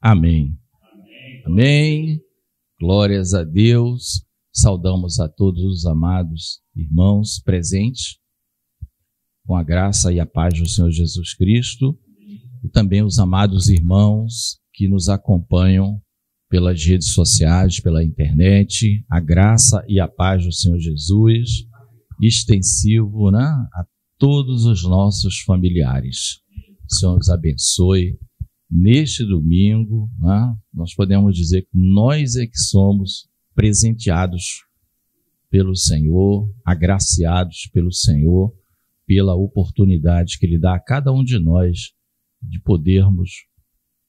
Amém. Amém. Glórias a Deus. Saudamos a todos os amados irmãos presentes, com a graça e a paz do Senhor Jesus Cristo, e também os amados irmãos que nos acompanham pelas redes sociais, pela internet. A graça e a paz do Senhor Jesus, extensivo, né, a todos os nossos familiares. O Senhor nos abençoe. Neste domingo, né, nós podemos dizer que nós é que somos presenteados pelo Senhor, agraciados pelo Senhor, pela oportunidade que Ele dá a cada um de nós de podermos,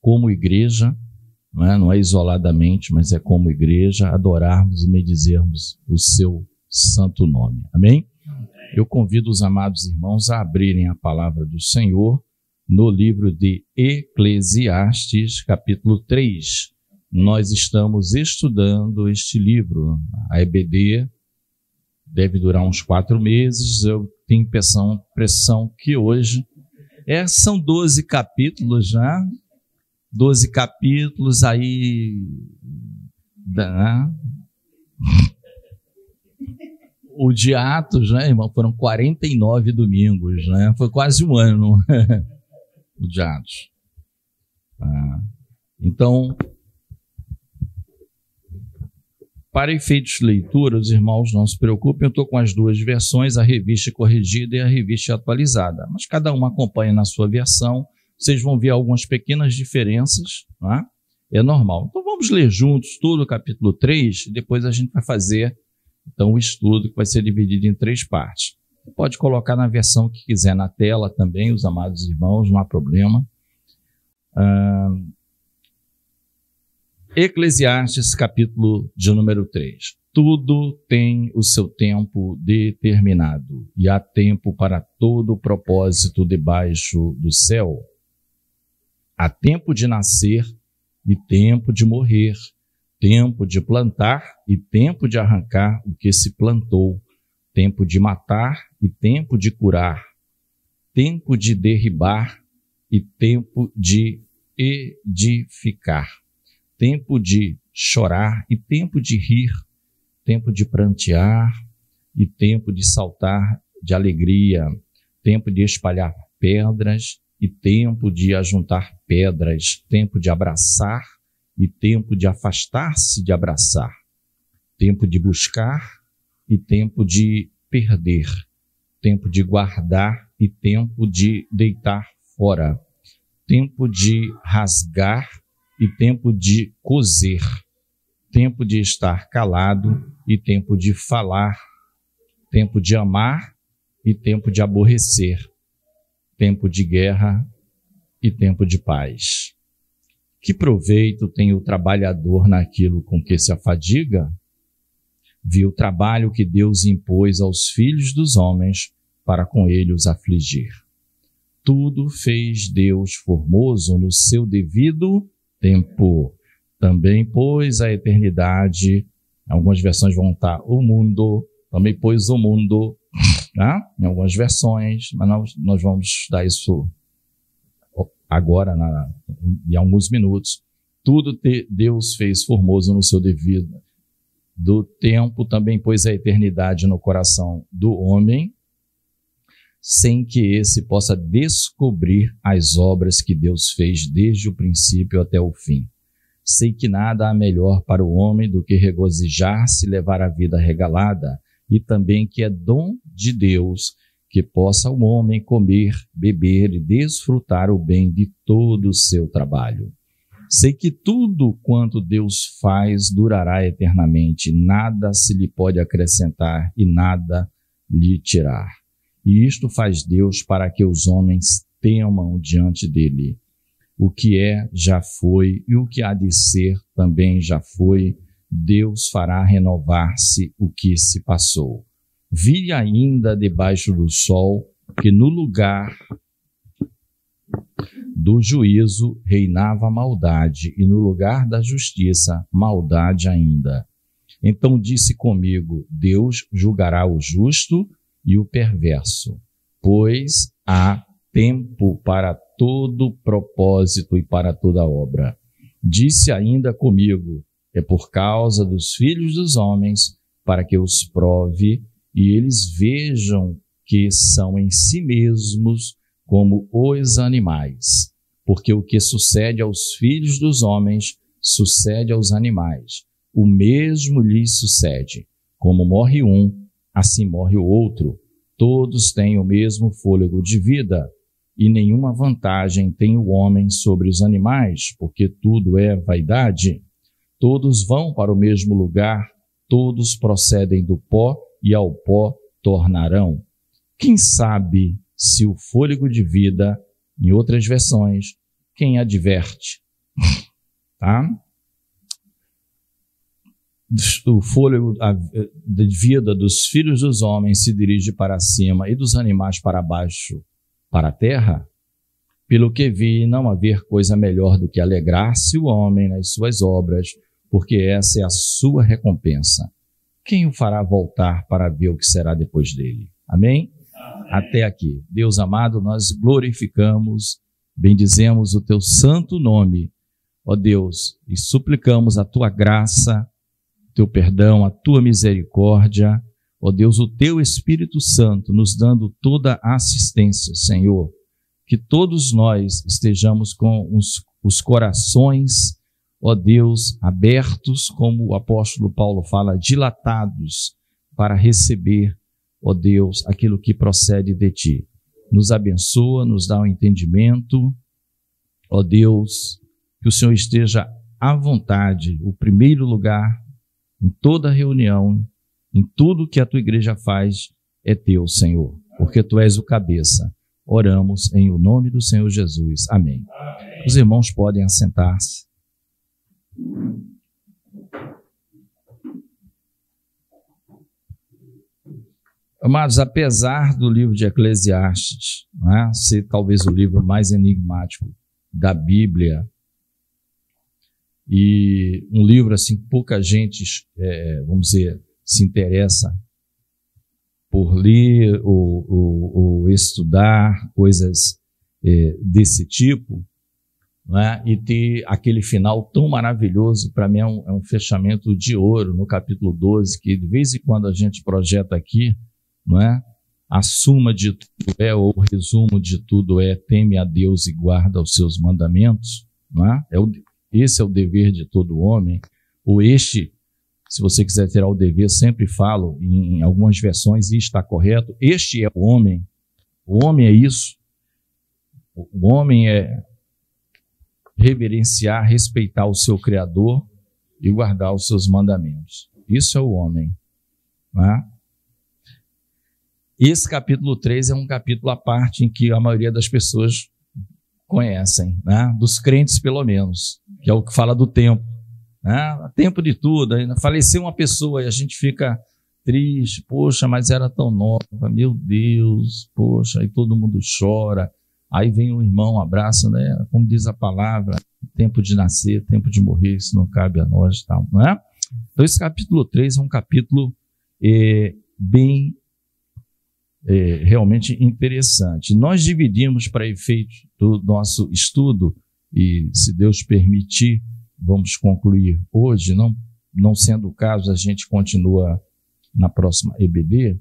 como igreja, não é isoladamente, mas é como igreja, adorarmos e bendizermos o Seu santo nome. Amém? Eu convido os amados irmãos a abrirem a palavra do Senhor no livro de Eclesiastes, capítulo 3. Nós estamos estudando este livro. A EBD deve durar uns 4 meses. Eu tenho impressão que hoje são 12 capítulos, né? 12 capítulos aí, né? O de Atos, né, irmão? Foram 49 domingos, né? Foi quase um ano. O de Atos. Então, para efeitos de leitura, os irmãos não se preocupem, eu estou com as duas versões, a revista corrigida e a revista atualizada. Mas cada uma acompanha na sua versão, vocês vão ver algumas pequenas diferenças, né? É normal. Então vamos ler juntos todo o capítulo 3, e depois a gente vai fazer então o estudo, que vai ser dividido em 3 partes. Você pode colocar na versão que quiser na tela também, os amados irmãos, não há problema. Eclesiastes, capítulo de número 3. Tudo tem o seu tempo determinado, e há tempo para todo propósito debaixo do céu. Há tempo de nascer e tempo de morrer, tempo de plantar e tempo de arrancar o que se plantou, tempo de matar e tempo de curar, tempo de derribar e tempo de edificar, tempo de chorar e tempo de rir, tempo de prantear e tempo de saltar de alegria, tempo de espalhar pedras e tempo de ajuntar pedras, tempo de abraçar e tempo de afastar-se de abraçar, tempo de buscar e tempo de perder, tempo de guardar e tempo de deitar fora, tempo de rasgar e tempo de coser, tempo de estar calado e tempo de falar, tempo de amar e tempo de aborrecer, tempo de guerra e tempo de paz. Que proveito tem o trabalhador naquilo com que se afadiga? Viu o trabalho que Deus impôs aos filhos dos homens para com ele os afligir. Tudo fez Deus formoso no seu devido tempo. Também pôs a eternidade, algumas versões vão estar o mundo, também pôs o mundo, né? Em algumas versões, mas nós vamos estudar isso agora, em alguns minutos. Tudo Deus fez formoso no seu devido do tempo, também pôs a eternidade no coração do homem, sem que esse possa descobrir as obras que Deus fez desde o princípio até o fim. Sei que nada há melhor para o homem do que regozijar-se e levar a vida regalada, e também que é dom de Deus que possa o homem comer, beber e desfrutar o bem de todo o seu trabalho. Sei que tudo quanto Deus faz durará eternamente, nada se lhe pode acrescentar e nada lhe tirar. E isto faz Deus para que os homens temam diante dele. O que é, já foi, e o que há de ser, também já foi. Deus fará renovar-se o que se passou. Vi ainda debaixo do sol que no lugar do juízo reinava a maldade, e no lugar da justiça, maldade ainda. Então disse comigo: Deus julgará o justo e o perverso, pois há tempo para todo propósito e para toda obra. Disse ainda comigo: é por causa dos filhos dos homens, para que os prove e eles vejam que são em si mesmos como os animais. Porque o que sucede aos filhos dos homens, sucede aos animais. O mesmo lhes sucede. Como morre um, assim morre o outro. Todos têm o mesmo fôlego de vida, e nenhuma vantagem tem o homem sobre os animais, porque tudo é vaidade. Todos vão para o mesmo lugar, todos procedem do pó, e ao pó tornarão. Quem sabe se o fôlego de vida, em outras versões, quem adverte? Tá? O fôlego de vida dos filhos dos homens se dirige para cima e dos animais para baixo, para a terra. Pelo que vi, não haver coisa melhor do que alegrar-se o homem nas suas obras, porque essa é a sua recompensa. Quem o fará voltar para ver o que será depois dele? Amém? Até aqui. Deus amado, nós glorificamos, bendizemos o teu santo nome, ó Deus, e suplicamos a tua graça, o teu perdão, a tua misericórdia, ó Deus, o teu Espírito Santo nos dando toda a assistência, Senhor, que todos nós estejamos com os corações, ó Deus, abertos, como o apóstolo Paulo fala, dilatados para receber, ó Deus, aquilo que procede de ti. Nos abençoa, nos dá um entendimento, ó Deus, que o Senhor esteja à vontade, o primeiro lugar em toda reunião, em tudo que a tua igreja faz, é teu, Senhor, porque tu és o cabeça. Oramos em o nome do Senhor Jesus. Amém. Os irmãos podem assentar-se. Amados, apesar do livro de Eclesiastes, né, ser talvez o livro mais enigmático da Bíblia, e um livro assim que pouca gente, vamos dizer, se interessa por ler ou estudar coisas desse tipo, né, e ter aquele final tão maravilhoso, para mim é um fechamento de ouro no capítulo 12, que de vez em quando a gente projeta aqui, não é? A suma de tudo ou o resumo de tudo teme a Deus e guarda os seus mandamentos, não é? Esse é o dever de todo homem, ou se você quiser tirar o dever, sempre falo, em algumas versões, e está correto, este é o homem é isso, o homem é reverenciar, respeitar o seu Criador e guardar os seus mandamentos, isso é o homem, não é? Esse capítulo 3 é um capítulo à parte em que a maioria das pessoas conhecem, né? Dos crentes pelo menos, que é o que fala do tempo, né? Tempo de tudo, ainda faleceu uma pessoa e a gente fica triste, poxa, mas era tão nova, meu Deus, poxa, aí todo mundo chora, aí vem um irmão, abraça, né? Como diz a palavra, tempo de nascer, tempo de morrer, isso não cabe a nós, tal, não é? Então esse capítulo 3 é um capítulo bem realmente interessante. Nós dividimos, para efeito do nosso estudo, e se Deus permitir, vamos concluir hoje, não sendo o caso, a gente continua na próxima EBD.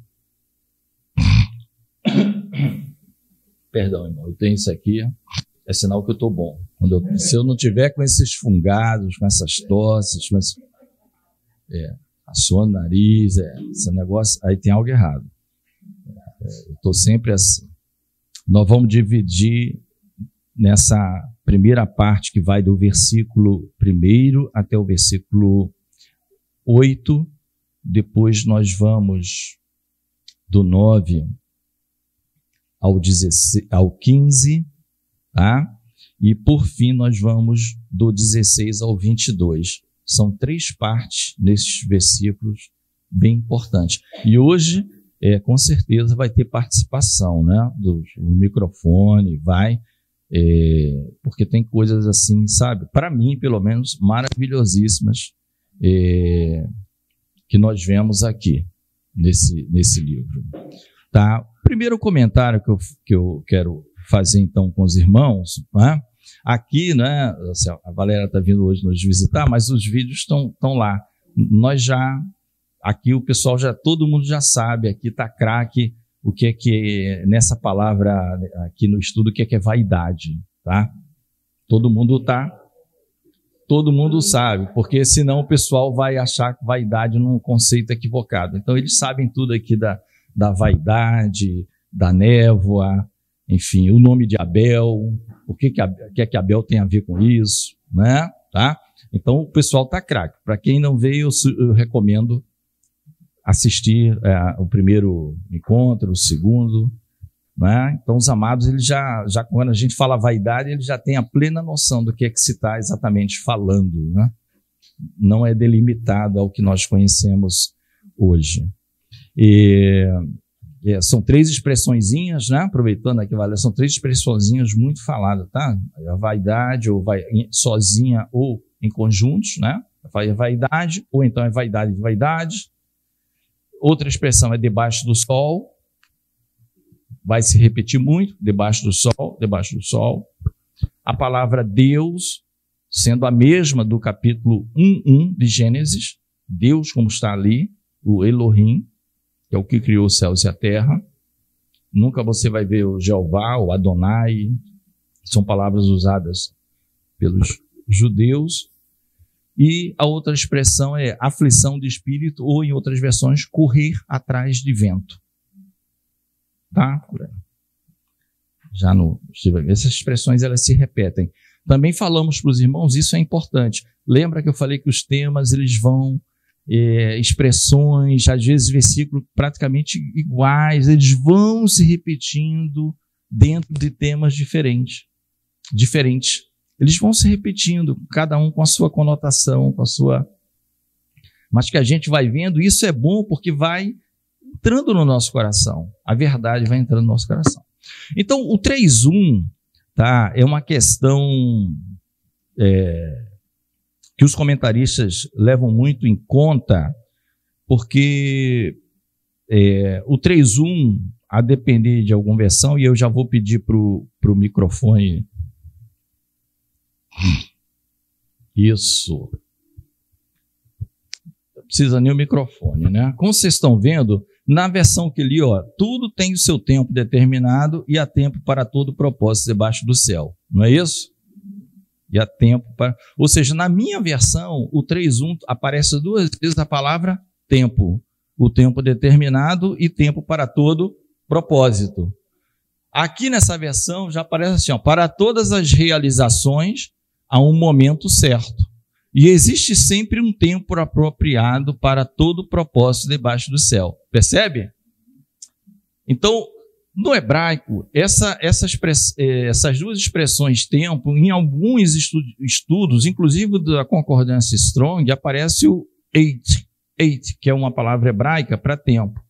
Perdão, irmão, eu tenho isso aqui, é sinal que eu estou bom. Se eu não tiver com esses fungados, com essas tosses, assou no nariz, esse negócio, aí tem algo errado. Eu estou sempre assim. Nós vamos dividir nessa primeira parte que vai do versículo 1 até o versículo 8. Depois nós vamos do 9 ao 15, tá? E por fim nós vamos do 16 ao 22. São 3 partes nesses versículos bem importantes. E hoje com certeza vai ter participação, né, do microfone, porque tem coisas assim, sabe, para mim, pelo menos, maravilhosíssimas, que nós vemos aqui, nesse livro. Tá? Primeiro comentário que eu quero fazer, então, com os irmãos, né? aqui, né, a Valéria está vindo hoje nos visitar, mas os vídeos estão lá. Nós já, aqui o pessoal todo mundo já sabe, aqui está craque, o que é nessa palavra aqui no estudo, o que é vaidade, tá? Todo mundo sabe, porque senão o pessoal vai achar que vaidade num conceito equivocado. Então eles sabem tudo aqui da vaidade, da névoa, enfim, o nome de Abel, o que é que Abel tem a ver com isso, né? Tá? Então o pessoal está craque. Para quem não veio, eu recomendo assistir o primeiro encontro, o segundo, né? Então os amados, eles já quando a gente fala vaidade, eles já têm a plena noção do que é que se está exatamente falando, né? Não é delimitado ao que nós conhecemos hoje. São 3 expressõezinhas, né? Aproveitando aqui, são 3 expressõezinhas muito faladas, tá? A vaidade, ou sozinha ou em conjuntos, né? É vaidade, ou então é vaidade de vaidade. Outra expressão é debaixo do sol. Vai se repetir muito, debaixo do sol, debaixo do sol. A palavra Deus, sendo a mesma do capítulo 1:1 de Gênesis, Deus como está ali, o Elohim, que é o que criou os céus e a terra. Nunca você vai ver o Jeová, o Adonai, são palavras usadas pelos judeus. E a outra expressão é aflição de espírito, ou em outras versões, correr atrás de vento. Tá? Essas expressões elas se repetem. Também falamos para os irmãos, isso é importante. Lembra que eu falei que os temas eles vão, expressões, às vezes versículos praticamente iguais, eles vão se repetindo dentro de temas diferentes. Eles vão se repetindo, cada um com a sua conotação, mas que a gente vai vendo, isso é bom porque vai entrando no nosso coração. A verdade vai entrando no nosso coração. Então, o 3:1, tá, é uma questão que os comentaristas levam muito em conta, porque o 3:1, a depender de alguma versão, e eu já vou pedir para o microfone. Isso. Não precisa nem o microfone, né? Como vocês estão vendo, na versão que li, tudo tem o seu tempo determinado e há tempo para todo propósito debaixo do céu. Não é isso? E há tempo para... Ou seja, na minha versão, o 3:1 aparece 2 vezes a palavra tempo. O tempo determinado e tempo para todo propósito. Aqui nessa versão já aparece assim, para todas as realizações há um momento certo. E existe sempre um tempo apropriado para todo propósito debaixo do céu. Percebe? Então, no hebraico, essas 2 expressões tempo, em alguns estudos, inclusive da concordância Strong, aparece o eight, que é uma palavra hebraica para tempo.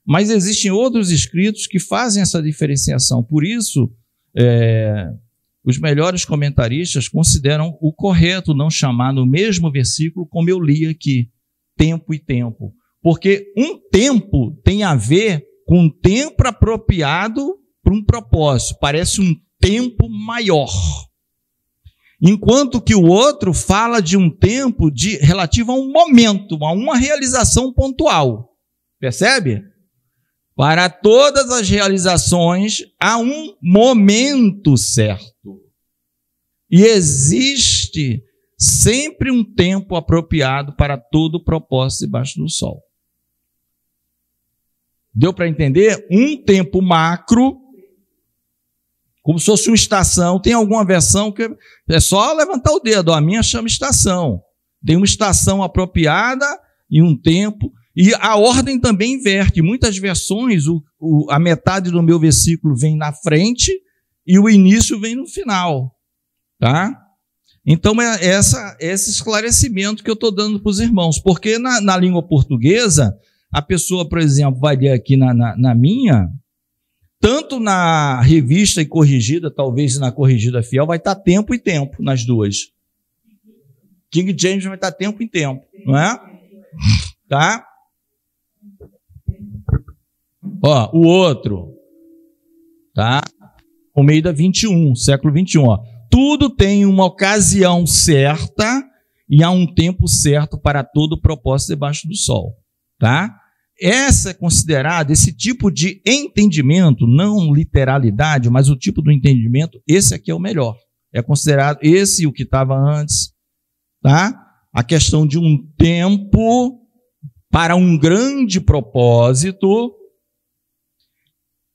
Mas existem outros escritos que fazem essa diferenciação. Por isso, os melhores comentaristas consideram o correto não chamar no mesmo versículo, como eu li aqui, tempo e tempo. Porque um tempo tem a ver com um tempo apropriado para um propósito. Parece um tempo maior. Enquanto que o outro fala de um tempo relativo a um momento, a uma realização pontual. Percebe? Para todas as realizações, há um momento certo. E existe sempre um tempo apropriado para todo propósito debaixo do sol. Deu para entender? Um tempo macro, como se fosse uma estação. Tem alguma versão que é só levantar o dedo. A minha chama estação. Tem uma estação apropriada e um tempo... E a ordem também inverte. Muitas versões, a metade do meu versículo vem na frente e o início vem no final. Tá? Então, é esse esclarecimento que eu estou dando para os irmãos. Porque na língua portuguesa, a pessoa, por exemplo, vai ler aqui na minha, tanto na revista e corrigida, talvez na corrigida fiel, vai estar tempo e tempo nas duas. King James vai estar tempo e tempo, não é? Tá? O outro, tá? Almeida 21, século 21, tudo tem uma ocasião certa e há um tempo certo para todo propósito debaixo do sol, tá? Essa é considerada, esse tipo de entendimento, não literalidade, mas o tipo do entendimento, esse aqui é o melhor. É considerado esse o que estava antes, tá? A questão de um tempo para um grande propósito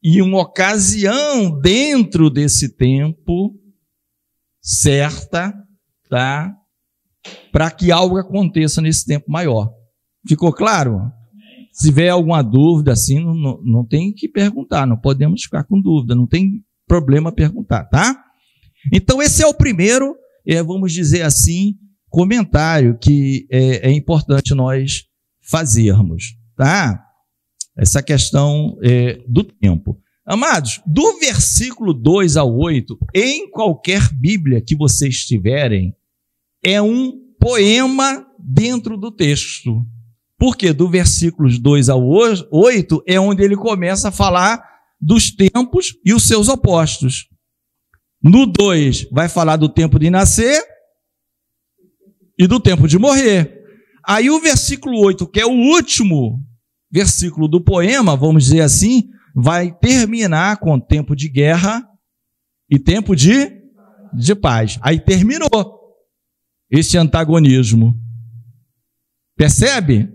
e uma ocasião dentro desse tempo certa, tá? Para que algo aconteça nesse tempo maior. Ficou claro? Se tiver alguma dúvida assim, não tem que perguntar, não podemos ficar com dúvida, não tem problema perguntar, tá? Então esse é o primeiro, vamos dizer assim, comentário que é importante nós fazermos, tá? Essa questão do tempo. Amados, do versículo 2 ao 8, em qualquer Bíblia que vocês tiverem, é um poema dentro do texto. Porque do versículos 2 ao 8 é onde ele começa a falar dos tempos e os seus opostos. No 2 vai falar do tempo de nascer e do tempo de morrer. Aí o versículo 8, que é o último versículo do poema, vamos dizer assim, vai terminar com tempo de guerra e tempo de paz. Aí terminou esse antagonismo. Percebe?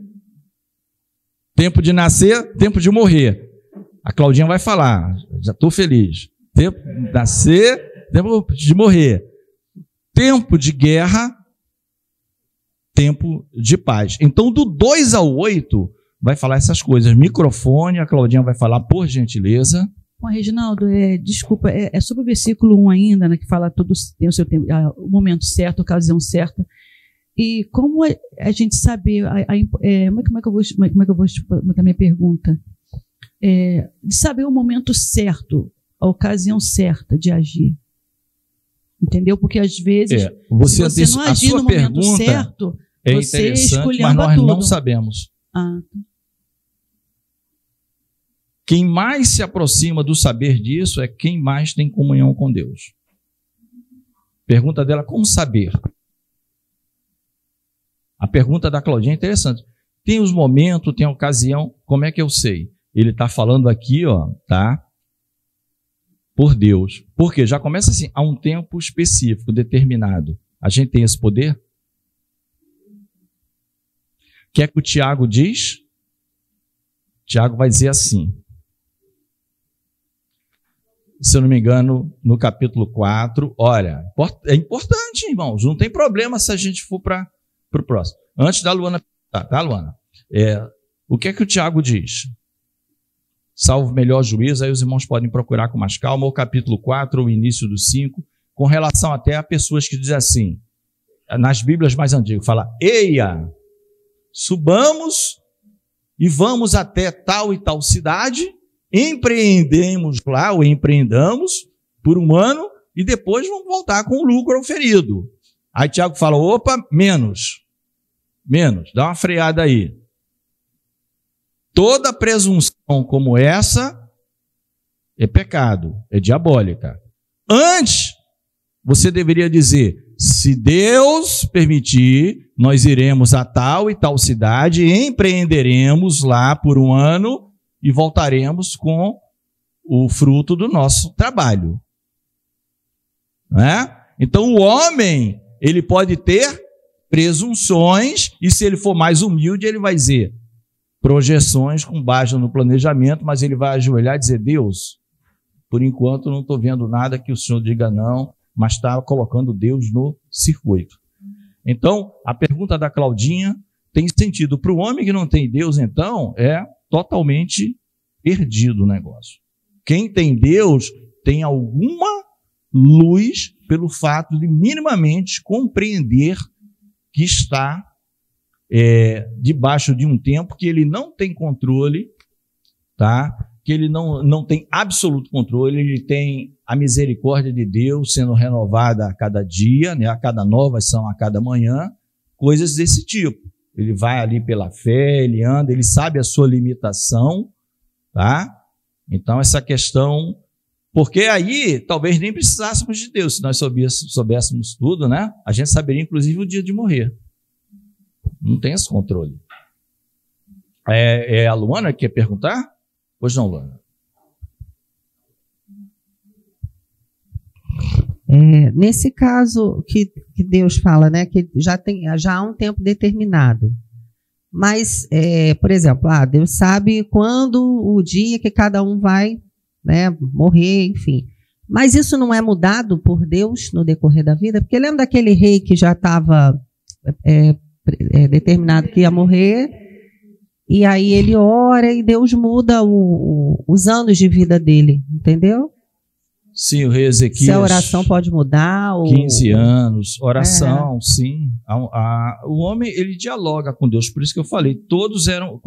Tempo de nascer, tempo de morrer. A Claudinha vai falar, já estou feliz. Tempo de nascer, tempo de morrer. Tempo de guerra, tempo de paz. Então, do 2 ao 8, vai falar essas coisas. Microfone, a Claudinha vai falar, por gentileza. Bom, Reginaldo, desculpa, é sobre o versículo 1 ainda, né, que fala tudo tem o seu tempo, o momento certo, a ocasião certa. E como a gente saber, como é que eu vou botar minha pergunta? De saber o momento certo, a ocasião certa de agir. Entendeu? Porque às vezes, se você não agir no momento certo, você esculhamba mas nós tudo. Não sabemos. Quem mais se aproxima do saber disso é quem mais tem comunhão com Deus. Pergunta dela, como saber? A pergunta da Claudinha é interessante. Tem os momentos, tem a ocasião, como é que eu sei? Ele está falando aqui, ó, tá? Por Deus. Por quê? Já começa assim, há um tempo específico, determinado. A gente tem esse poder? O que é que o Tiago diz? Tiago vai dizer assim. Se eu não me engano, no capítulo 4, olha, é importante, irmãos, não tem problema se a gente for para o próximo. Antes da Luana, tá, Luana? O que é que o Tiago diz? Salvo melhor juízo, aí os irmãos podem procurar com mais calma, o capítulo 4, o início do 5, com relação até a pessoas que dizem assim, nas Bíblias mais antigas, fala, eia, subamos e vamos até tal e tal cidade, empreendemos lá, ou empreendamos por um ano, e depois vamos voltar com o lucro oferido. Aí Tiago fala, opa, menos, dá uma freada aí. Toda presunção como essa é pecado, é diabólica. Antes, você deveria dizer, se Deus permitir, nós iremos a tal e tal cidade, empreenderemos lá por um ano e voltaremos com o fruto do nosso trabalho. Não é? Então o homem, ele pode ter presunções, e se ele for mais humilde, ele vai dizer projeções com base no planejamento, mas ele vai ajoelhar e dizer, Deus, por enquanto não estou vendo nada que o Senhor diga não, mas está colocando Deus no circuito. Então, a pergunta da Claudinha tem sentido. Para o homem que não tem Deus, então, é totalmente perdido o negócio. Quem tem Deus tem alguma luz pelo fato de minimamente compreender que está debaixo de um tempo que ele não tem controle, tá? Que ele não tem absoluto controle, ele tem a misericórdia de Deus sendo renovada a cada dia, né? A cada nova ação, a cada manhã, coisas desse tipo. Ele vai ali pela fé, ele anda, ele sabe a sua limitação, tá? Então essa questão Porque aí talvez nem precisássemos de Deus. Se nós soubéssemos tudo, né? A gente saberia, inclusive, o dia de morrer. Não tem esse controle. É a Luana que quer perguntar? Pois não, Luana. Nesse caso que Deus fala, né, que já há um tempo determinado. Mas, por exemplo, Deus sabe quando o dia que cada um vai, né, morrer, enfim. Mas isso não é mudado por Deus no decorrer da vida? Porque lembra daquele rei que já estava determinado que ia morrer, e aí ele ora e Deus muda os anos de vida dele, entendeu? Sim, o rei Ezequias. Se a oração pode mudar. 15 anos, oração, sim. O homem, ele dialoga com Deus, por isso que eu falei, todos eram,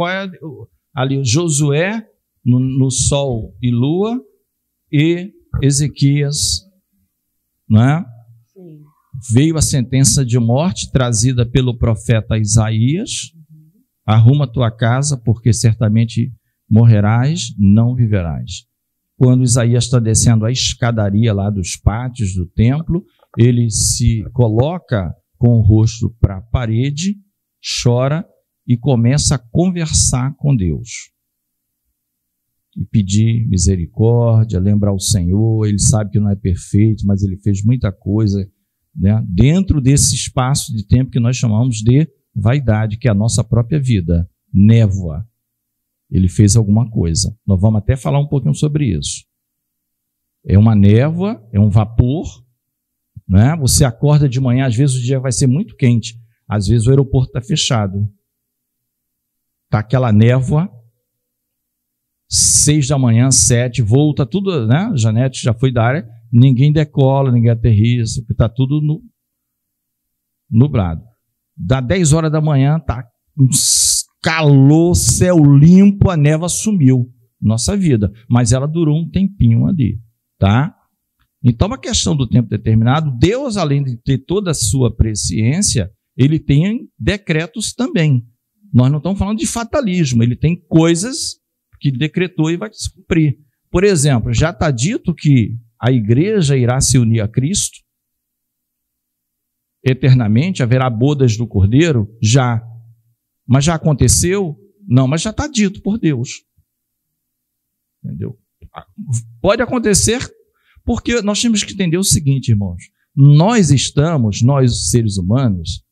ali o Josué no sol e lua, e Ezequias, não é? Sim. Veio a sentença de morte trazida pelo profeta Isaías, arruma tua casa, porque certamente morrerás, não viverás. Quando Isaías está descendo a escadaria lá dos pátios do templo, ele se coloca com o rosto para a parede, chora e começa a conversar com Deus. E pedir misericórdia, lembrar o Senhor. Ele sabe que não é perfeito, mas ele fez muita coisa, né, dentro desse espaço de tempo que nós chamamos de vaidade, que é a nossa própria vida, névoa. Ele fez alguma coisa. Nós vamos até falar um pouquinho sobre isso. É uma névoa, é um vapor, né? Você acorda de manhã, às vezes o dia vai ser muito quente, às vezes o aeroporto está fechado. Está aquela névoa, 6 da manhã, 7, volta tudo, né? Janete já foi da área, ninguém decola, ninguém aterriza, porque está tudo nublado. Dá 10 horas da manhã, está um calor, céu limpo, a névoa sumiu. Nossa vida. Mas ela durou um tempinho ali, tá? Então, a questão do tempo determinado, Deus, além de ter toda a sua presciência, ele tem decretos também. Nós não estamos falando de fatalismo, ele tem coisas que decretou e vai se cumprir. Por exemplo, já está dito que a igreja irá se unir a Cristo eternamente, haverá bodas do Cordeiro? Já. Mas já aconteceu? Não, mas já está dito por Deus. Entendeu? Pode acontecer, porque nós temos que entender o seguinte, irmãos. Nós, seres humanos,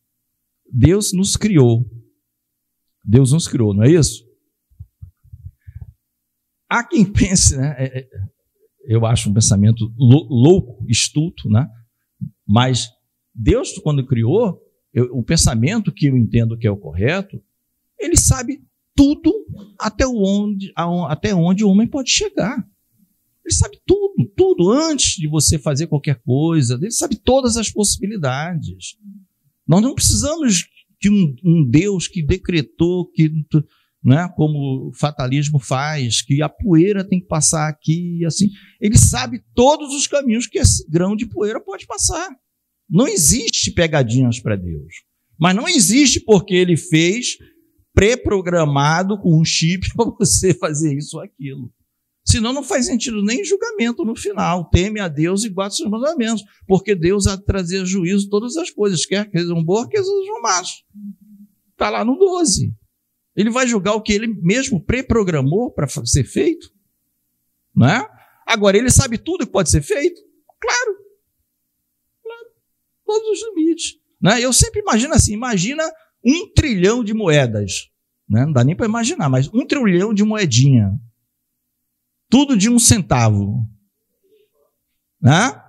Deus nos criou. Deus nos criou, não é isso? Há quem pense, né? Eu acho um pensamento louco, estulto, né? Mas Deus, quando criou, o pensamento que eu entendo que é o correto, ele sabe tudo até onde o homem pode chegar. Ele sabe tudo antes de você fazer qualquer coisa. Ele sabe todas as possibilidades. Nós não precisamos de um Deus que decretou, né, como o fatalismo faz, que a poeira tem que passar aqui, assim. Ele sabe todos os caminhos que esse grão de poeira pode passar. Não existe pegadinhas para Deus. Mas não existe porque ele fez pré-programado com um chip para você fazer isso ou aquilo. Senão não faz sentido nem julgamento no final. Teme a Deus e guarde seus mandamentos, porque Deus há de trazer juízo todas as coisas, quer que sejam boas, quer que sejam más. Está lá no 12. Ele vai julgar o que ele mesmo pré-programou para ser feito. Não é? Agora, ele sabe tudo que pode ser feito? Claro. Todos os limites. Né? Eu sempre imagino assim, imagina 1 trilhão de moedas. Né? Não dá nem para imaginar, mas 1 trilhão de moedinha. Tudo de 1 centavo. Né?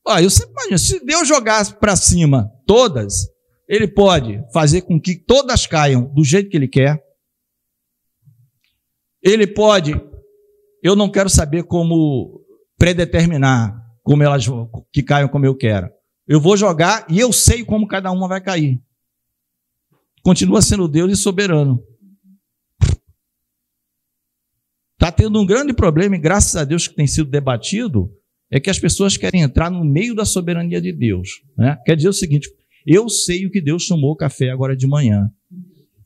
Ó, eu sempre imagino, se Deus jogasse para cima todas, ele pode fazer com que todas caiam do jeito que ele quer. Ele pode, eu não quero saber como predeterminar, como elas que caiam como eu quero. Eu vou jogar e eu sei como cada uma vai cair. Continua sendo Deus e soberano. Está tendo um grande problema, e graças a Deus que tem sido debatido, é que as pessoas querem entrar no meio da soberania de Deus. Né? Quer dizer o seguinte, eu sei o que Deus tomou café agora de manhã.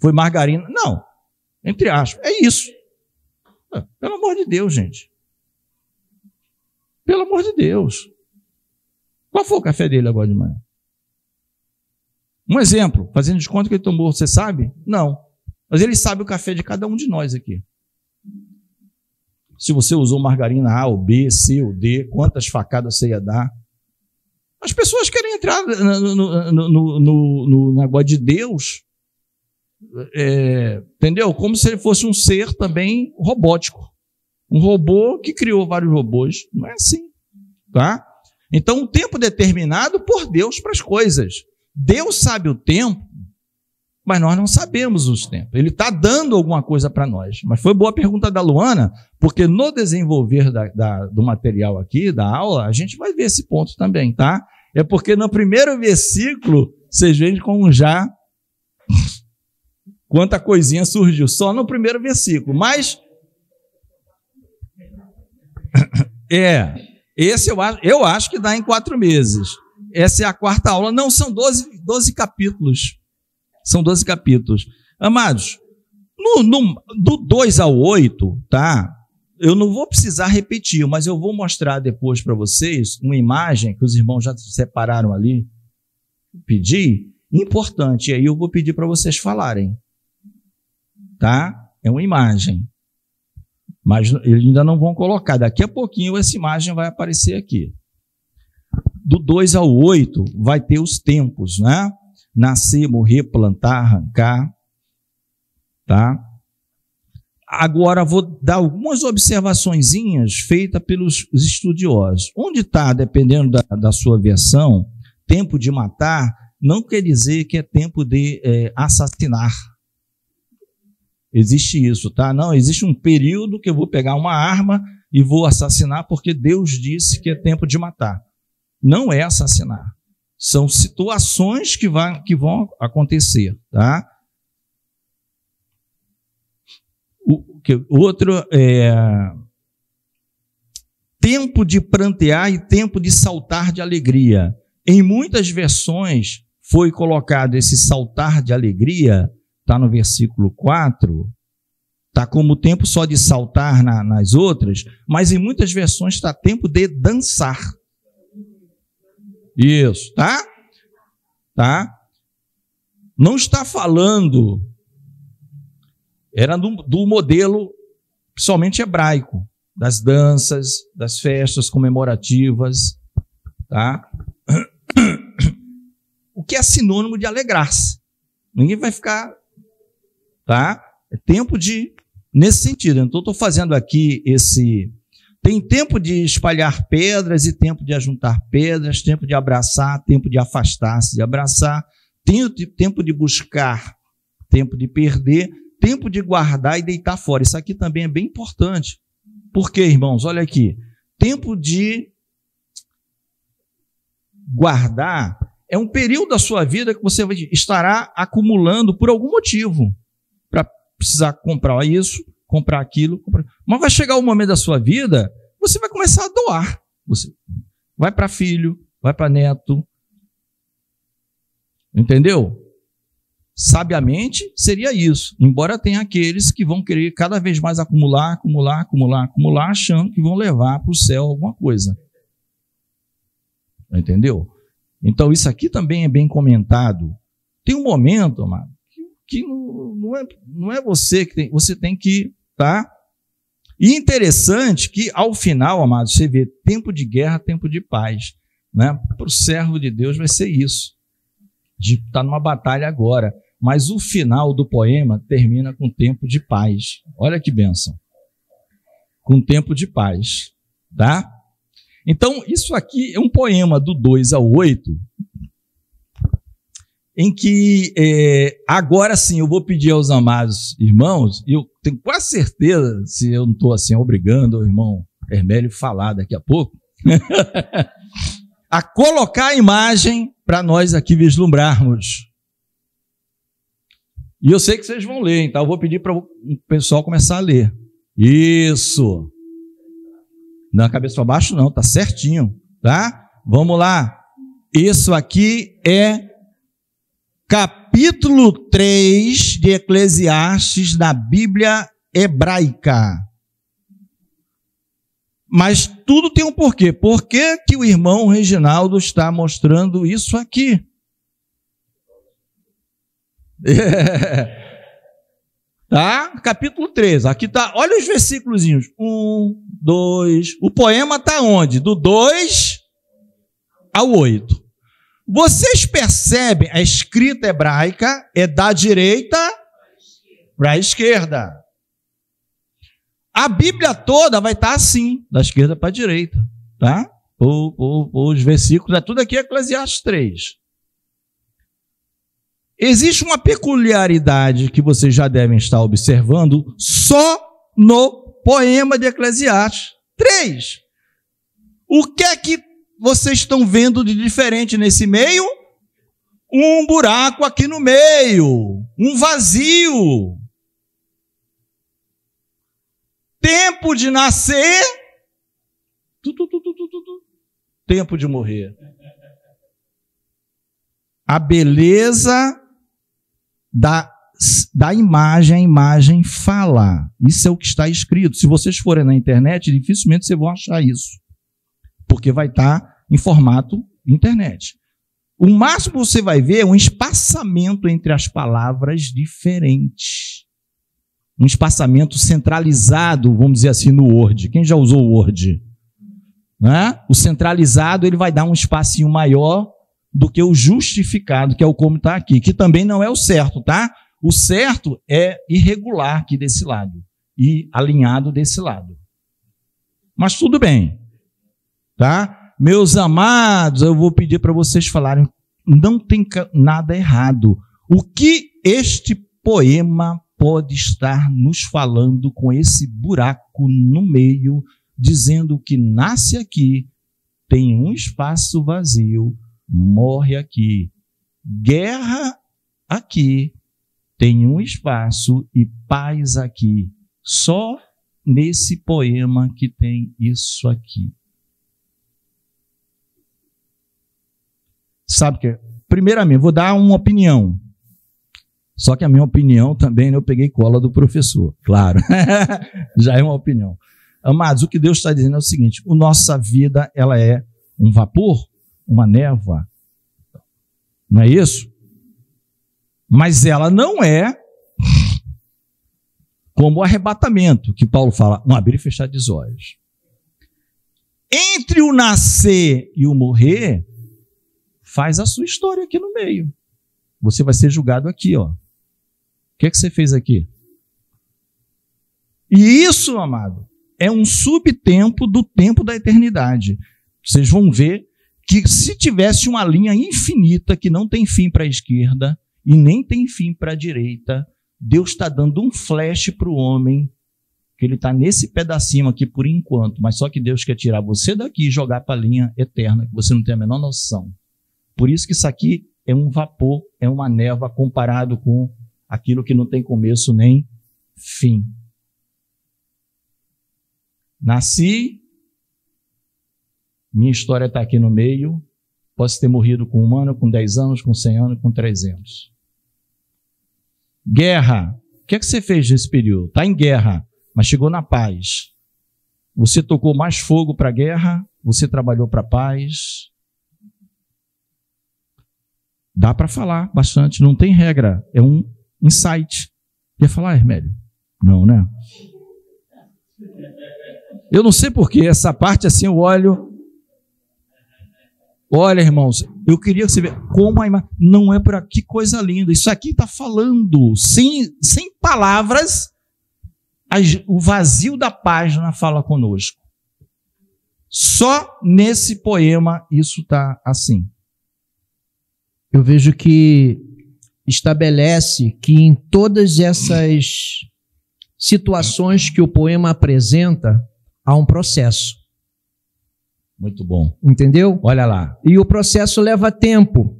Foi margarina? Não. Entre aspas. É isso. Pelo amor de Deus, gente. amor de Deus. Qual foi o café dele agora de manhã? Um exemplo, fazendo de conta que ele tomou, você sabe? Não. Mas ele sabe o café de cada um de nós aqui. Se você usou margarina A, ou B, C ou D, quantas facadas você ia dar? As pessoas querem entrar no negócio de Deus, entendeu? Como se ele fosse um ser também robótico. Um robô que criou vários robôs. Não é assim, tá? Então, um tempo determinado por Deus para as coisas. Deus sabe o tempo, mas nós não sabemos os tempos. Ele está dando alguma coisa para nós. Mas foi boa a pergunta da Luana, porque no desenvolver do material aqui, da aula, a gente vai ver esse ponto também, tá? É porque no primeiro versículo, vocês veem como já quanta coisinha surgiu, só no primeiro versículo. Mas esse eu acho que dá em 4 meses. Essa é a 4ª aula. Não, são 12 capítulos. São 12 capítulos. Amados, do 2 ao 8, tá? Eu não vou precisar repetir, mas eu vou mostrar depois para vocês uma imagem que os irmãos já separaram ali. Pedi, importante. E aí eu vou pedir para vocês falarem. Tá? É uma imagem. Mas eles ainda não vão colocar. Daqui a pouquinho essa imagem vai aparecer aqui. Do 2 ao 8 vai ter os tempos, né? Nascer, morrer, plantar, arrancar. Tá? Agora vou dar algumas observaçõezinhas feitas pelos estudiosos. Onde está, dependendo da sua versão, tempo de matar, não quer dizer que é tempo de assassinar. Existe isso, tá? Não, existe um período que eu vou pegar uma arma e vou assassinar porque Deus disse que é tempo de matar. Não é assassinar. São situações que vão acontecer, tá? Outro tempo de prantear e tempo de saltar de alegria. Em muitas versões foi colocado esse saltar de alegria, está no versículo 4, está como tempo só de saltar nas outras, mas em muitas versões está tempo de dançar. Isso, tá? Tá? Não está falando, era do modelo, principalmente hebraico, das danças, das festas comemorativas, tá? O que é sinônimo de alegrar-se. Ninguém vai ficar, tá? É tempo nesse sentido. Então, estou fazendo aqui tem tempo de espalhar pedras e tempo de ajuntar pedras, tempo de abraçar, tempo de afastar-se de abraçar, tempo de buscar, tempo de perder, tempo de guardar e deitar fora. Isso aqui também é bem importante. Por quê, irmãos? Olha aqui. Tempo de guardar é um período da sua vida que você estará acumulando por algum motivo. Para precisar comprar isso, comprar aquilo. Mas vai chegar o momento da sua vida, você vai começar a doar. Você vai para filho, vai para neto. Entendeu? Sabiamente seria isso. Embora tenha aqueles que vão querer cada vez mais acumular, achando que vão levar para o céu alguma coisa. Entendeu? Então isso aqui também é bem comentado. Tem um momento, amado, que não é você que tem, você tem que, tá? E interessante que ao final, amado, você vê tempo de guerra, tempo de paz, né? Para o servo de Deus vai ser isso, de estar numa batalha agora. Mas o final do poema termina com tempo de paz. Olha que bênção. Com tempo de paz, tá? Então, isso aqui é um poema do 2 ao 8, em que, agora sim, eu vou pedir aos amados irmãos, e eu tenho quase certeza, se eu não estou assim obrigando o irmão Hermélio falar daqui a pouco, a colocar a imagem para nós aqui vislumbrarmos. E eu sei que vocês vão ler, então eu vou pedir para o pessoal começar a ler. Isso. Não, cabeça para baixo não, tá certinho, tá? Vamos lá. Isso aqui é capítulo 3 de Eclesiastes da Bíblia hebraica. Mas tudo tem um porquê. Por que que o irmão Reginaldo está mostrando isso aqui? Tá? Capítulo 3. Aqui tá. Olha os versículos. 1, 2. O poema está onde? Do 2 ao 8. Vocês percebem, a escrita hebraica é da direita para a esquerda. A Bíblia toda vai estar assim, da esquerda para a direita, tá? Os versículos, tudo aqui é Eclesiastes 3. Existe uma peculiaridade que vocês já devem estar observando só no poema de Eclesiastes 3. O que é que vocês estão vendo de diferente nesse meio? Um buraco aqui no meio, um vazio. Tempo de nascer, tempo de morrer. A beleza da imagem, a imagem fala. Isso é o que está escrito. Se vocês forem na internet, dificilmente vocês vão achar isso, porque vai estar em formato internet. O máximo que você vai ver é um espaçamento entre as palavras diferentes. Um espaçamento centralizado, vamos dizer assim, no Word. Quem já usou o Word? Né? O centralizado ele vai dar um espacinho maior do que o justificado, que é o como está aqui, que também não é o certo, tá? O certo é irregular aqui desse lado e alinhado desse lado. Mas tudo bem, tá? Meus amados, eu vou pedir para vocês falarem, não tem nada errado. O que este poema pode estar nos falando com esse buraco no meio, dizendo que nasce aqui, tem um espaço vazio, morre aqui. Guerra aqui, tem um espaço e paz aqui. Só nesse poema que tem isso aqui. Sabe que, primeiramente, vou dar uma opinião. Só que a minha opinião também, eu peguei cola do professor, claro. Já é uma opinião. Amados, o que Deus está dizendo é o seguinte, a nossa vida, ela é um vapor, uma névoa. Não é isso? Mas ela não é como o arrebatamento, que Paulo fala, um abrir e fechar de olhos. Entre o nascer e o morrer, faz a sua história aqui no meio. Você vai ser julgado aqui, ó. O que é que você fez aqui? E isso, amado, é um subtempo do tempo da eternidade. Vocês vão ver que se tivesse uma linha infinita que não tem fim para a esquerda e nem tem fim para a direita, Deus está dando um flash para o homem, que ele está nesse pedacinho aqui por enquanto, mas só que Deus quer tirar você daqui e jogar para a linha eterna, que você não tem a menor noção. Por isso que isso aqui é um vapor, é uma névoa comparado com aquilo que não tem começo nem fim. Nasci, minha história está aqui no meio, posso ter morrido com 1 ano, com 10 anos, com 100 anos, com 300. Guerra, o que é que você fez nesse período? Está em guerra, mas chegou na paz. Você tocou mais fogo para a guerra, você trabalhou para a paz. Dá para falar bastante, não tem regra, é um insight. Quer falar, Hermélio? Não, né? Eu não sei porquê, essa parte assim eu olho. Olha, irmãos, eu queria que você veja como a imagem. Não é por aqui, coisa linda. Isso aqui está falando, sem palavras, o vazio da página fala conosco. Só nesse poema isso está assim. Eu vejo que estabelece que em todas essas situações que o poema apresenta, há um processo. Muito bom. Entendeu? Olha lá. E o processo leva tempo.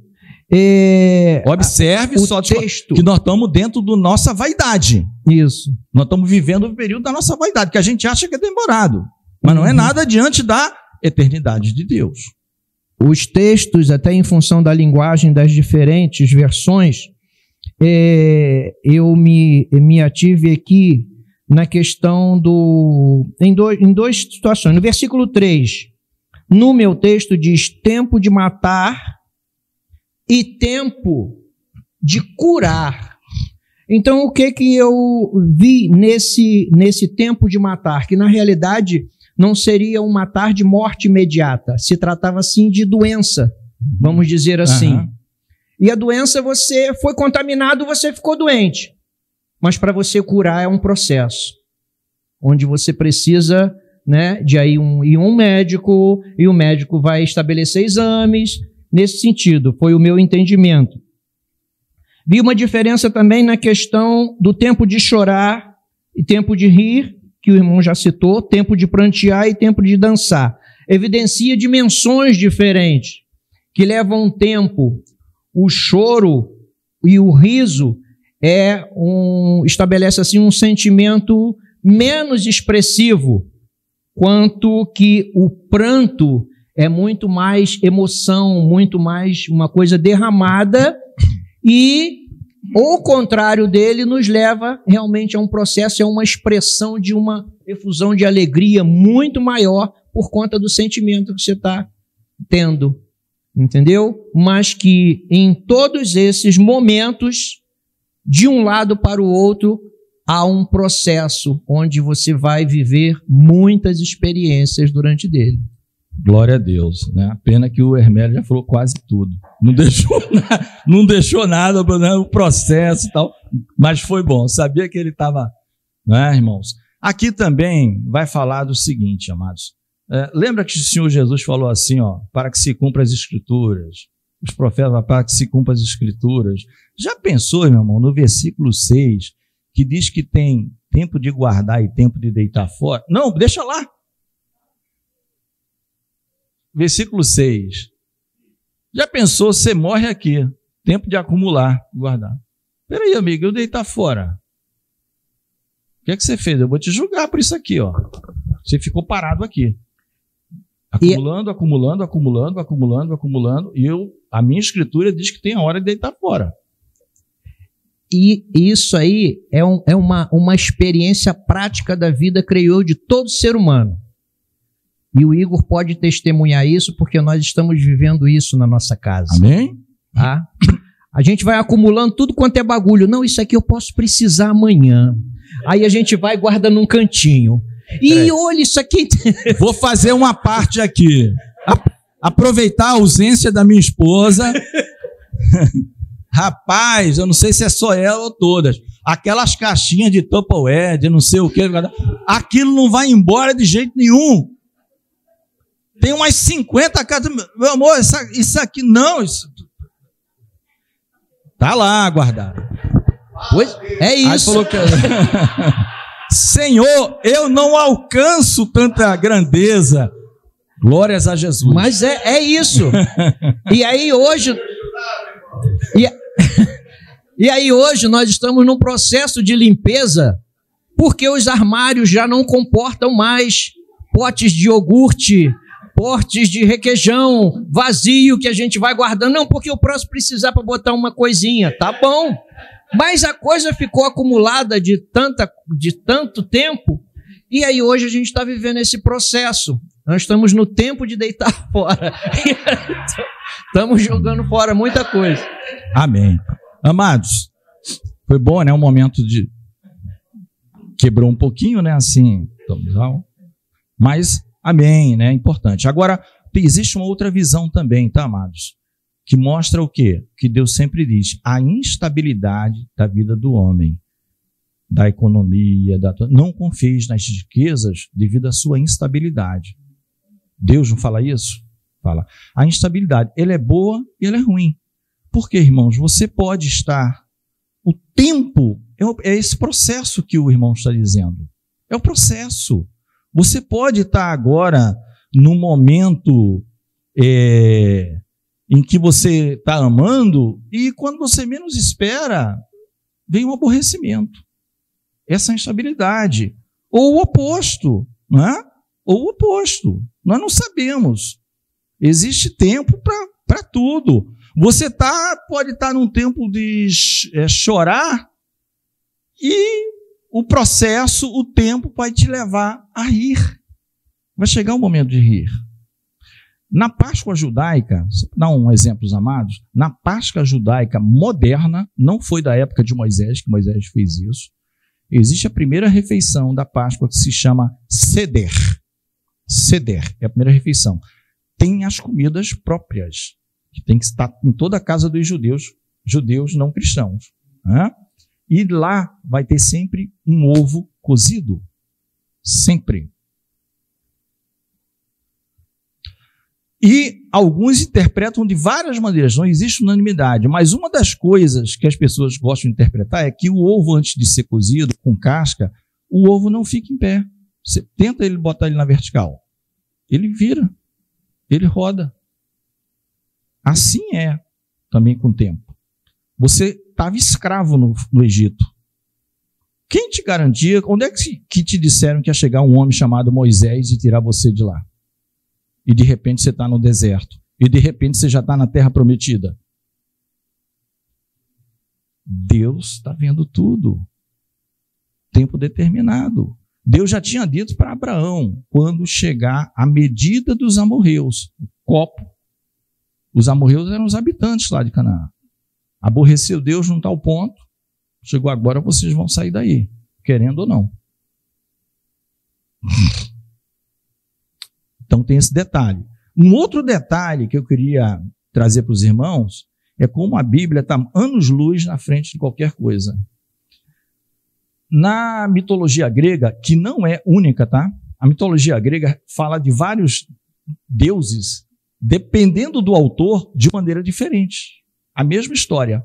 Observe só texto que nós estamos dentro da nossa vaidade. Isso. Nós estamos vivendo o período da nossa vaidade, que a gente acha que é demorado. Mas não é nada diante da eternidade de Deus. Os textos, até em função da linguagem das diferentes versões, eu me ative aqui na questão em duas situações. No versículo 3, no meu texto diz tempo de matar e tempo de curar. Então, o que eu vi nesse tempo de matar? Que, na realidade, não seria um matar de morte imediata. Se tratava, sim, de doença, vamos dizer assim. Uhum. E a doença, você foi contaminado, você ficou doente. Mas para você curar é um processo, onde você precisa, né, de ir um médico, e o médico vai estabelecer exames. Nesse sentido, foi o meu entendimento. Vi uma diferença também na questão do tempo de chorar e tempo de rir, que o irmão já citou, tempo de prantear e tempo de dançar. Evidencia dimensões diferentes, que levam um tempo. O choro e o riso estabelece assim um sentimento menos expressivo, quanto que o pranto é muito mais emoção, muito mais uma coisa derramada, e o contrário dele nos leva realmente a um processo, é uma expressão de uma efusão de alegria muito maior por conta do sentimento que você está tendo, entendeu? Mas que em todos esses momentos, de um lado para o outro, há um processo onde você vai viver muitas experiências durante dele. Glória a Deus, né? Pena que o Hermélio já falou quase tudo. Não deixou nada, né? O processo e tal, mas foi bom. Sabia que ele estava, né, irmãos? Aqui também vai falar do seguinte, amados. Lembra que o Senhor Jesus falou assim, ó, para que se cumpra as Escrituras. Os profetas, para que se cumpra as Escrituras. Já pensou, meu irmão, no versículo 6, que diz que tem tempo de guardar e tempo de deitar fora? Não, deixa lá. Versículo 6. Já pensou, você morre aqui, tempo de acumular, guardar. Espera aí, amigo, eu deitar fora. O que é que você fez? Eu vou te julgar por isso aqui, ó. Você ficou parado aqui. Acumulando, e a minha escritura diz que tem a hora de deitar fora. E isso aí é uma experiência prática da vida, creio eu, de todo ser humano. E o Igor pode testemunhar isso, porque nós estamos vivendo isso na nossa casa. Amém? Tá? A gente vai acumulando tudo quanto é bagulho. Não, isso aqui eu posso precisar amanhã. Aí a gente vai e guarda num cantinho. E olha, isso aqui... Vou fazer uma parte aqui. Aproveitar a ausência da minha esposa. Rapaz, eu não sei se é só ela ou todas. Aquelas caixinhas de Tupperware, de não sei o que. Aquilo não vai embora de jeito nenhum. Tem umas 50 casas. Meu amor, isso aqui não. Isso... Tá lá guardado. Pois é isso. Aí falou que... Senhor, eu não alcanço tanta grandeza. Glórias a Jesus. Mas é isso. E aí hoje... E aí hoje nós estamos num processo de limpeza, porque os armários já não comportam mais potes de iogurte, potes de requeijão vazio que a gente vai guardando. Não, porque eu posso precisar para botar uma coisinha. Tá bom. Mas a coisa ficou acumulada de tanto tempo, e aí hoje a gente está vivendo esse processo. Nós estamos no tempo de deitar fora. Estamos jogando fora muita coisa. Amém. Amados, foi bom, né? Um momento de... Quebrou um pouquinho, né? Assim, mas, amém, né? Importante. Agora, existe uma outra visão também, tá, amados? Que mostra o quê? Que Deus sempre diz, a instabilidade da vida do homem, da economia, não confieis nas riquezas devido à sua instabilidade. Deus não fala isso? Fala. A instabilidade, ela é boa e ela é ruim. Por quê, irmãos? Você pode estar... O tempo é esse processo que o irmão está dizendo. É o processo. Você pode estar agora num momento em que você está amando e quando você menos espera, vem um aborrecimento. Essa instabilidade. Ou o oposto, não é? Ou o oposto. Nós não sabemos. Existe tempo para tudo. Você pode estar num tempo de chorar e o processo, o tempo vai te levar a rir. Vai chegar o momento de rir. Na Páscoa judaica, só para dar um exemplo, amados, na Páscoa judaica moderna, não foi da época de Moisés, que Moisés fez isso, existe a primeira refeição da Páscoa que se chama Seder. Seder é a primeira refeição. Tem as comidas próprias, que tem que estar em toda a casa dos judeus não cristãos. Né? E lá vai ter sempre um ovo cozido. Sempre. E alguns interpretam de várias maneiras, não existe unanimidade, mas uma das coisas que as pessoas gostam de interpretar é que o ovo, antes de ser cozido, com casca, o ovo não fica em pé. Você tenta ele botar ele na vertical. Ele vira, ele roda. Assim é também com o tempo. Você estava escravo no Egito. Quem te garantia, onde é que te disseram que ia chegar um homem chamado Moisés e tirar você de lá? E de repente você está no deserto. E de repente você já está na terra prometida. Deus está vendo tudo. Tempo determinado. Deus já tinha dito para Abraão, quando chegar a medida dos amorreus, o copo. Os amorreus eram os habitantes lá de Canaã. Aborreceu Deus num tal ponto, chegou agora, vocês vão sair daí, querendo ou não. Então tem esse detalhe. Um outro detalhe que eu queria trazer para os irmãos é como a Bíblia está anos-luz na frente de qualquer coisa. Na mitologia grega, que não é única, tá? A mitologia grega fala de vários deuses, dependendo do autor, de maneira diferente. A mesma história.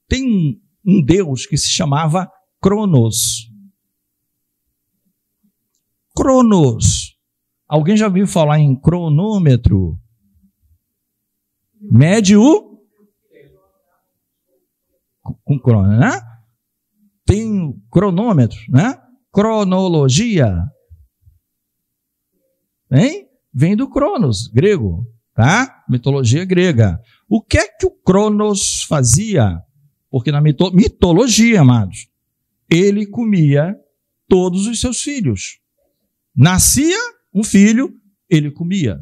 Tem um deus que se chamava Cronos. Cronos. Alguém já ouviu falar em cronômetro? Mede o... com crono, né? Tem cronômetro, né? Cronologia. Hein? Vem do Cronos, grego, tá? Mitologia grega. O que é que o Cronos fazia? Porque na mitologia, amados, ele comia todos os seus filhos. Nascia um filho, ele comia.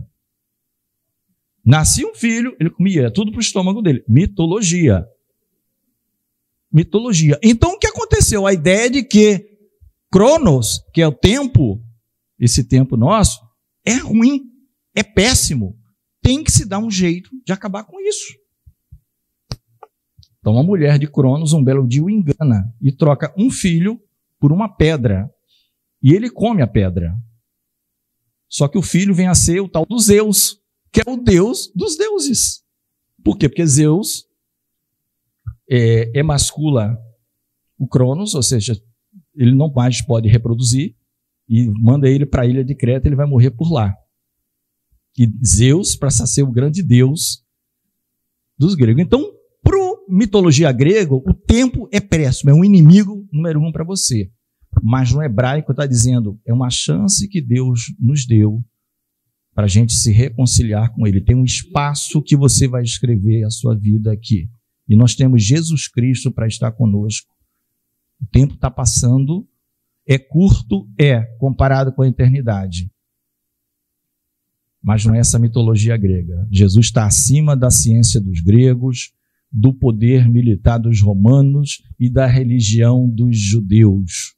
Nascia um filho, ele comia. Tudo para o estômago dele. Mitologia. Mitologia. Então, o que aconteceu? A ideia de que Cronos, que é o tempo, esse tempo nosso, é ruim, é péssimo. Tem que se dar um jeito de acabar com isso. Então, a mulher de Cronos, um belo dia, o engana e troca um filho por uma pedra. E ele come a pedra. Só que o filho vem a ser o tal do Zeus, que é o deus dos deuses. Por quê? Porque Zeus emascula o Cronos, ou seja, ele não mais pode reproduzir, e manda ele para a ilha de Creta, ele vai morrer por lá. E Zeus passa a ser o grande deus dos gregos. Então, para a mitologia grega, o tempo é péssimo, é um inimigo número 1 para você. Mas no hebraico está dizendo, é uma chance que Deus nos deu para a gente se reconciliar com Ele. Tem um espaço que você vai escrever a sua vida aqui. E nós temos Jesus Cristo para estar conosco. O tempo está passando, é curto, comparado com a eternidade. Mas não é essa mitologia grega. Jesus está acima da ciência dos gregos, do poder militar dos romanos e da religião dos judeus.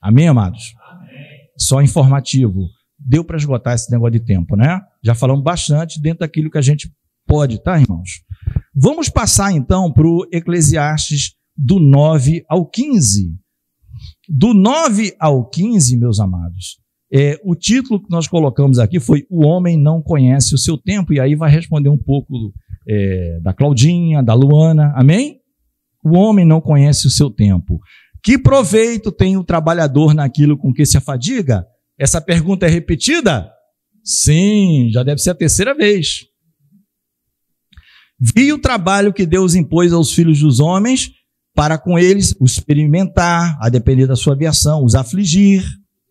Amém, amados? Amém. Só informativo. Deu para esgotar esse negócio de tempo, né? Já falamos bastante dentro daquilo que a gente pode, tá, irmãos? Vamos passar, então, para o Eclesiastes do 9 ao 15. Do 9 ao 15, meus amados, o título que nós colocamos aqui foi O Homem Não Conhece o Seu Tempo, e aí vai responder um pouco da Claudinha, da Luana, amém? O homem não conhece o seu tempo. Que proveito tem o trabalhador naquilo com que se afadiga? Essa pergunta é repetida? Sim, já deve ser a terceira vez. Vi o trabalho que Deus impôs aos filhos dos homens para com eles os experimentar, a depender da sua aviação, os afligir.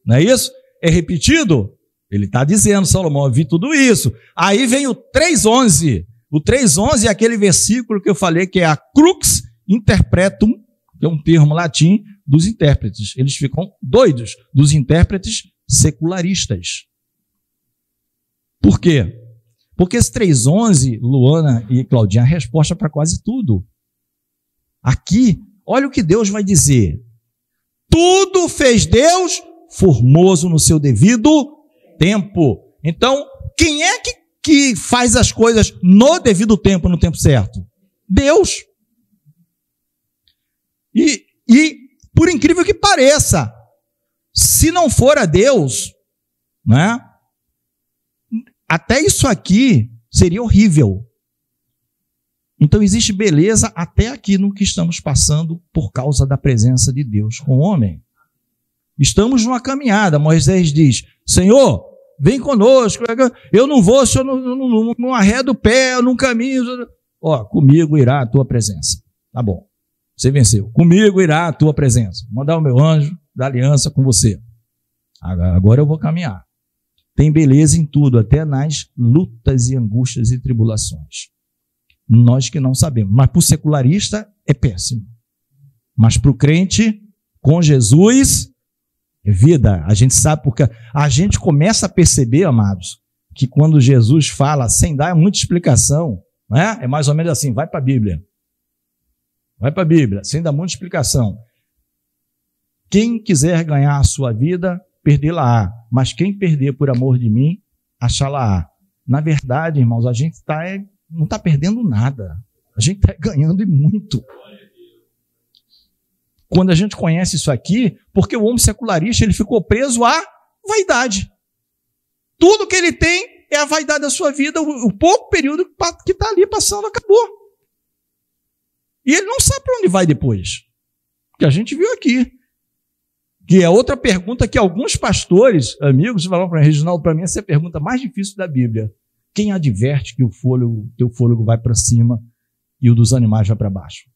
Não é isso? É repetido? Ele está dizendo, Salomão, eu vi tudo isso. Aí vem o 3:11. O 3:11 é aquele versículo que eu falei que é a crux interpretum, que é um termo latim, dos intérpretes. Eles ficam doidos dos intérpretes secularistas. Por quê? Porque esse 3:11, Luana e Claudinha, é a resposta para quase tudo. Aqui, olha o que Deus vai dizer. Tudo fez Deus formoso no seu devido tempo. Então, quem é que faz as coisas no devido tempo, no tempo certo? Deus. E por incrível que pareça, se não for a Deus, né, até isso aqui seria horrível. Então existe beleza até aqui no que estamos passando por causa da presença de Deus com o homem. Estamos numa caminhada. Moisés diz: Senhor, vem conosco. Eu não vou se eu não arredo o pé, eu não caminho. Ó, comigo irá a tua presença. Tá bom. Você venceu. Comigo irá a tua presença. Vou mandar o meu anjo da aliança com você. Agora eu vou caminhar. Tem beleza em tudo, até nas lutas e angústias e tribulações. Nós que não sabemos. Mas para o secularista é péssimo. Mas para o crente, com Jesus, é vida. A gente sabe porque a gente começa a perceber, amados, que quando Jesus fala sem dar muita explicação, né? É mais ou menos assim, vai para a Bíblia. Vai para a Bíblia, sem dar muita explicação. Quem quiser ganhar a sua vida, perdê-la-á. Mas quem perder por amor de mim, achá-la-á. Na verdade, irmãos, a gente não está perdendo nada. A gente está ganhando e muito. Quando a gente conhece isso aqui, porque o homem secularista ele ficou preso à vaidade. Tudo que ele tem é a vaidade da sua vida. O pouco período que está ali passando acabou. E ele não sabe para onde vai depois. Que a gente viu aqui. Que é outra pergunta que alguns pastores, amigos, falaram para mim: Reginaldo, para mim essa é a pergunta mais difícil da Bíblia. Quem adverte que o teu fôlego vai para cima e o dos animais vai para baixo?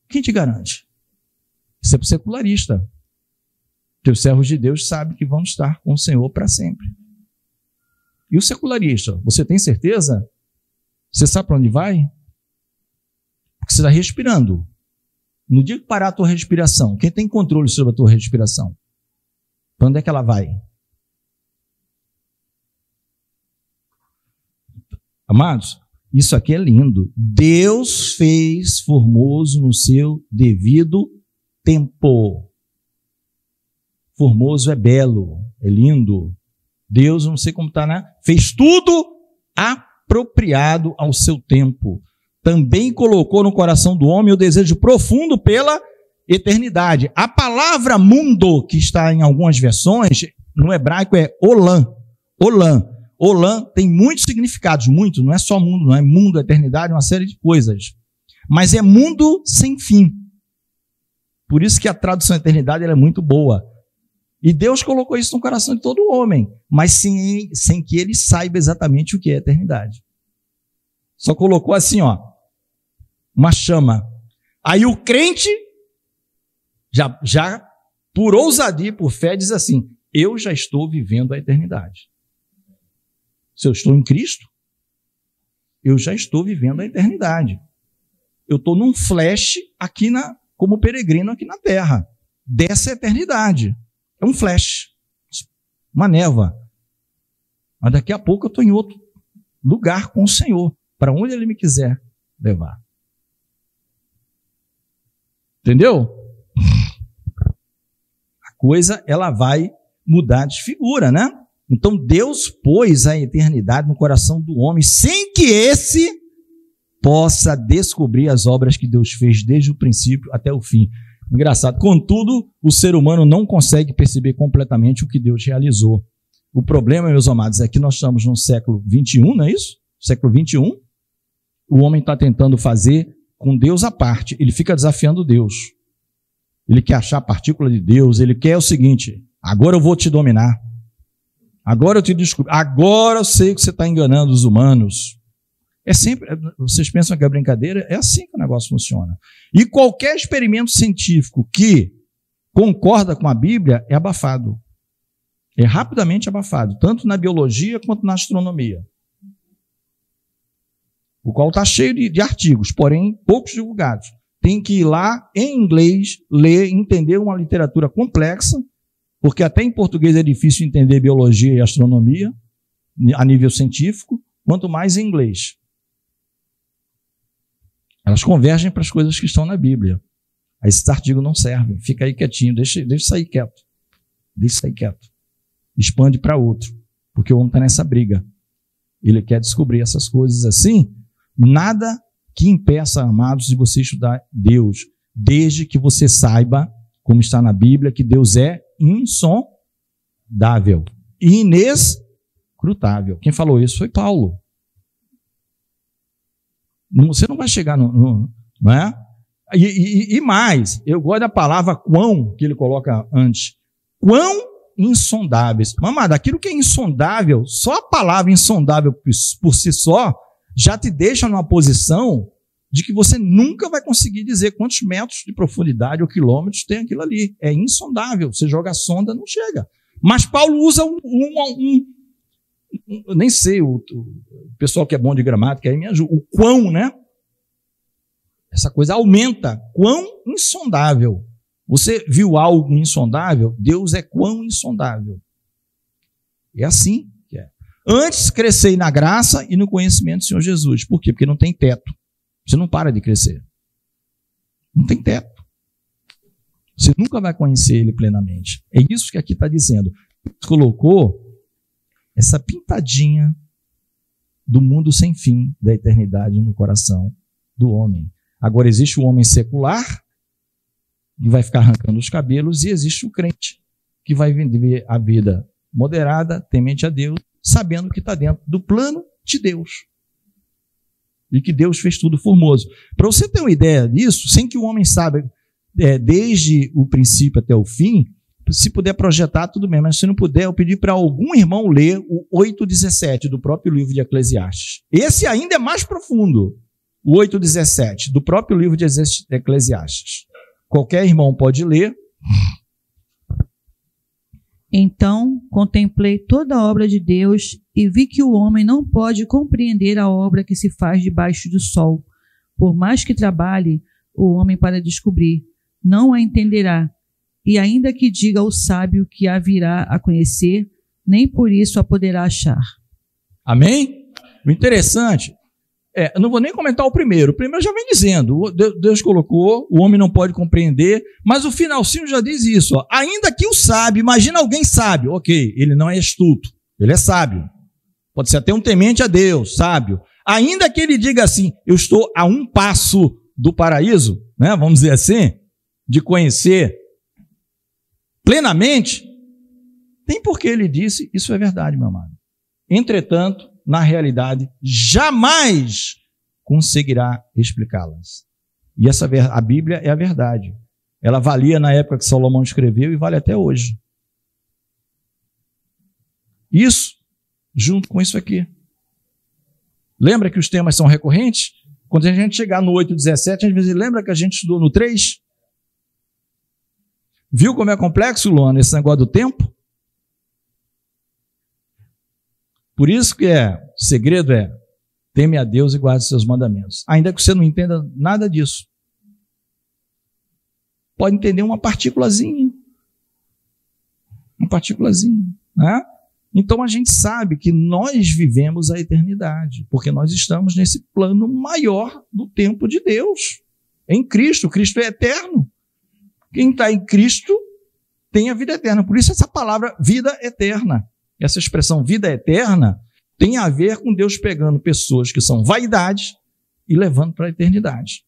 Quem te garante? Isso é para o secularista. Teus servos de Deus sabem que vão estar com o Senhor para sempre. E o secularista, você tem certeza? Você sabe para onde vai? Porque você está respirando. No dia que parar a tua respiração, quem tem controle sobre a tua respiração? Para onde é que ela vai? Amados, isso aqui é lindo. Deus fez formoso no seu devido tempo. Formoso é belo, é lindo. Deus, não sei como está, né? Fez tudo apropriado ao seu tempo. Também colocou no coração do homem o desejo profundo pela eternidade. A palavra mundo, que está em algumas versões, no hebraico é olam. Olam. Olam tem muitos significados, não é só mundo, não é mundo, eternidade, uma série de coisas. Mas é mundo sem fim. Por isso que a tradução eternidade ela é muito boa. E Deus colocou isso no coração de todo homem, mas sem que ele saiba exatamente o que é eternidade. Só colocou assim, ó, uma chama. Aí o crente, já por ousadia, por fé, diz assim: eu já estou vivendo a eternidade. Se eu estou em Cristo, eu já estou vivendo a eternidade. Eu estou num flash aqui como peregrino aqui na terra, dessa eternidade. É um flash, uma névoa. Mas daqui a pouco eu estou em outro lugar com o Senhor, para onde Ele me quiser levar. Entendeu? A coisa, ela vai mudar de figura, né? Então Deus pôs a eternidade no coração do homem, sem que esse possa descobrir as obras que Deus fez desde o princípio até o fim. Engraçado. Contudo, o ser humano não consegue perceber completamente o que Deus realizou. O problema, meus amados, é que nós estamos no século XXI, não é isso? Século XXI. O homem está tentando fazer com Deus à parte. Ele fica desafiando Deus. Ele quer achar a partícula de Deus. Ele quer o seguinte: agora eu vou te dominar. Agora eu te descubro. Agora eu sei que você está enganando os humanos. É sempre, vocês pensam que é brincadeira? É assim que o negócio funciona. E qualquer experimento científico que concorda com a Bíblia é abafado. É rapidamente abafado, tanto na biologia quanto na astronomia. O qual está cheio de artigos, porém poucos divulgados. tem que ir lá em inglês, ler, entender uma literatura complexa, porque até em português é difícil entender biologia e astronomia, a nível científico, quanto mais em inglês. Elas convergem para as coisas que estão na Bíblia. Aí esses artigos não servem. Fica aí quietinho, deixa sair quieto. Deixa sair quieto. Expande para outro, porque o homem está nessa briga. Ele quer descobrir essas coisas assim. Nada que impeça, amados, de você estudar Deus, desde que você saiba, como está na Bíblia, que Deus é insondável, inescrutável. Quem falou isso foi Paulo. Você não vai chegar não é? E mais, eu gosto da palavra quão, que ele coloca antes. Quão insondáveis. Mamada, aquilo que é insondável, só a palavra insondável por si só, já te deixa numa posição de que você nunca vai conseguir dizer quantos metros de profundidade ou quilômetros tem aquilo ali. É insondável. Você joga a sonda, não chega. Mas Paulo usa nem sei, o pessoal que é bom de gramática aí me ajuda. O quão, né? Essa coisa aumenta. Quão insondável. Você viu algo insondável? Deus é quão insondável. É assim que é. Antes crescei na graça e no conhecimento do Senhor Jesus. Por quê? Porque não tem teto. Você não para de crescer. Não tem teto. Você nunca vai conhecer Ele plenamente. É isso que aqui está dizendo. Deus colocou essa pintadinha do mundo sem fim, da eternidade no coração do homem. Agora existe o homem secular, que vai ficar arrancando os cabelos, e existe o crente, que vai viver a vida moderada, temente a Deus, sabendo que está dentro do plano de Deus. E que Deus fez tudo formoso. Para você ter uma ideia disso, sem que o homem saiba desde o princípio até o fim, se puder projetar, tudo bem, mas se não puder, eu pedi para algum irmão ler o 8:17 do próprio livro de Eclesiastes. Esse ainda é mais profundo, o 8:17 do próprio livro de Eclesiastes. Qualquer irmão pode ler. Então contemplei toda a obra de Deus e vi que o homem não pode compreender a obra que se faz debaixo do sol. Por mais que trabalhe o homem para descobrir, não a entenderá. E ainda que diga ao sábio que a virá a conhecer, nem por isso a poderá achar. Amém? O interessante, eu não vou nem comentar o primeiro já vem dizendo, Deus colocou, o homem não pode compreender, mas o finalzinho já diz isso, ó, ainda que o sábio, imagina alguém sábio, ok, ele não é astuto, ele é sábio, pode ser até um temente a Deus, sábio, ainda que ele diga assim, eu estou a um passo do paraíso, né, vamos dizer assim, de conhecer plenamente, tem porque ele disse, isso é verdade, meu amado. Entretanto, na realidade, jamais conseguirá explicá-las. E a Bíblia é a verdade. Ela valia na época que Salomão escreveu e vale até hoje. Isso, junto com isso aqui. Lembra que os temas são recorrentes? Quando a gente chegar no 8:17, às vezes lembra que a gente estudou no 3? Viu como é complexo, Luana, esse negócio do tempo? Por isso que o segredo teme a Deus e guarde seus mandamentos. Ainda que você não entenda nada disso. Pode entender uma partículazinha. Uma partículazinha, né? Então a gente sabe que nós vivemos a eternidade, porque nós estamos nesse plano maior do tempo de Deus. Em Cristo. Cristo é eterno. Quem está em Cristo tem a vida eterna. Por isso essa palavra vida eterna, essa expressão vida eterna, tem a ver com Deus pegando pessoas que são vaidades e levando para a eternidade.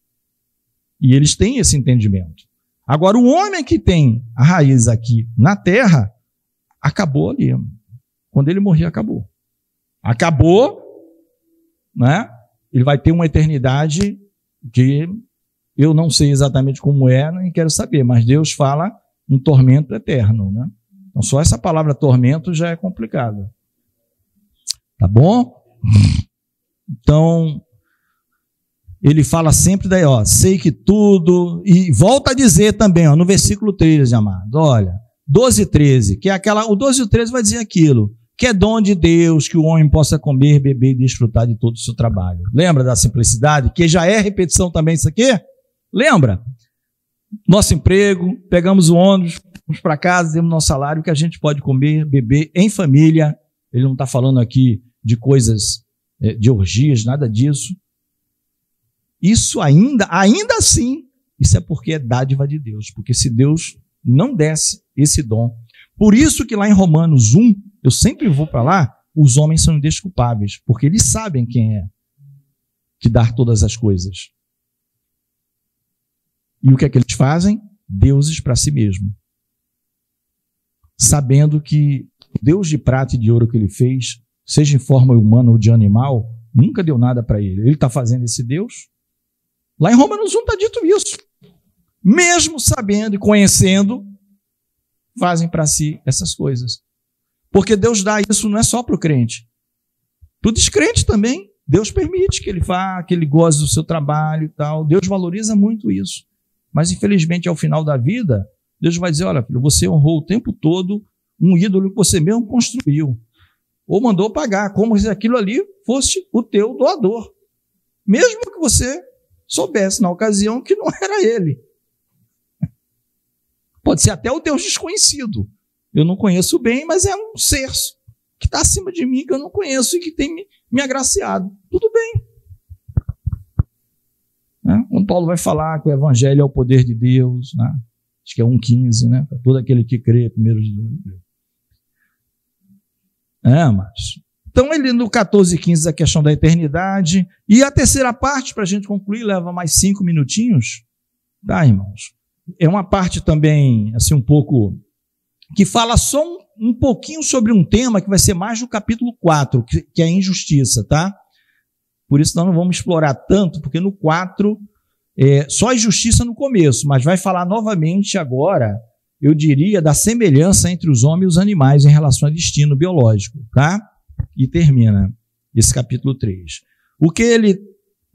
E eles têm esse entendimento. Agora, o homem que tem a raiz aqui na terra, acabou ali. Quando ele morrer, acabou. Acabou, né? Ele vai ter uma eternidade que eu não sei exatamente como é, nem quero saber, mas Deus fala um tormento eterno, né? Então, só essa palavra tormento já é complicada. Tá bom? Então, ele fala sempre daí, ó, sei que tudo, e volta a dizer também, ó, no versículo 13, amado, olha, 12:13, que é aquela, o 12 e o 13 vai dizer aquilo, que é dom de Deus, que o homem possa comer, beber e desfrutar de todo o seu trabalho. Lembra da simplicidade? Que já é repetição também isso aqui? Lembra? Nosso emprego, pegamos o ônibus, vamos para casa, temos nosso salário, que a gente pode comer, beber em família. Ele não está falando aqui de coisas, de orgias, nada disso. Isso ainda assim, isso é porque é dádiva de Deus. Porque se Deus não desse esse dom, por isso que lá em Romanos 1, eu sempre vou para lá, os homens são indesculpáveis, porque eles sabem quem é que dá todas as coisas. E o que é que eles fazem? Deuses para si mesmo. Sabendo que o Deus de prata e de ouro que ele fez, seja em forma humana ou de animal, nunca deu nada para ele. Ele está fazendo esse Deus? Lá em Romanos 1 está dito isso. Mesmo sabendo e conhecendo, fazem para si essas coisas. Porque Deus dá isso não é só para o crente. Para o descrente também. Deus permite que ele vá, que ele goze do seu trabalho e tal. Deus valoriza muito isso. Mas, infelizmente, ao final da vida, Deus vai dizer, olha, filho, você honrou o tempo todo um ídolo que você mesmo construiu. Ou mandou pagar, como se aquilo ali fosse o teu doador. Mesmo que você soubesse, na ocasião, que não era ele. Pode ser até o Deus desconhecido. Eu não conheço bem, mas é um ser que está acima de mim, que eu não conheço e que tem me agraciado. Tudo bem. Quando Paulo vai falar que o evangelho é o poder de Deus, né? Acho que é 1,15, né? Para todo aquele que crê, primeiro de Deus. Mas... Então, ele no 14,15, a questão da eternidade. E a terceira parte, para a gente concluir, leva mais 5 minutinhos. Tá, irmãos? É uma parte também, assim, um pouco... que fala só um pouquinho sobre um tema que vai ser mais no capítulo 4, que é a injustiça, tá? Por isso nós não vamos explorar tanto, porque no 4 só a injustiça no começo, mas vai falar novamente agora, eu diria, da semelhança entre os homens e os animais em relação ao destino biológico, tá? E termina esse capítulo 3. O que ele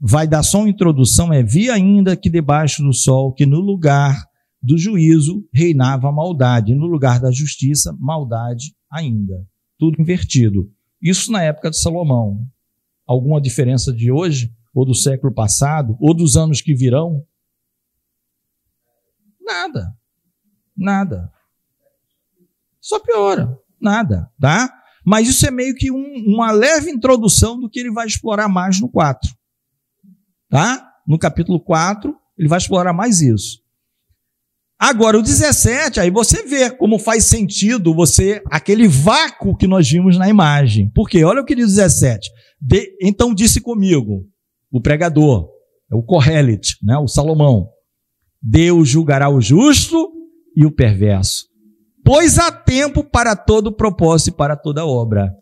vai dar só uma introdução é: vi ainda que debaixo do sol, que no lugar do juízo reinava a maldade, e no lugar da justiça, maldade ainda. Tudo invertido. Isso na época de Salomão. Alguma diferença de hoje, ou do século passado, ou dos anos que virão? Nada. Nada. Só piora. Nada, tá? Mas isso é meio que uma leve introdução do que ele vai explorar mais no 4. Tá? No capítulo 4, ele vai explorar mais isso. Agora, o 17, aí você vê como faz sentido aquele vácuo que nós vimos na imagem. Por quê? Olha o que diz o 17. Então disse comigo, o pregador, o Kohelet, né, o Salomão: Deus julgará o justo e o perverso, pois há tempo para todo propósito e para toda obra.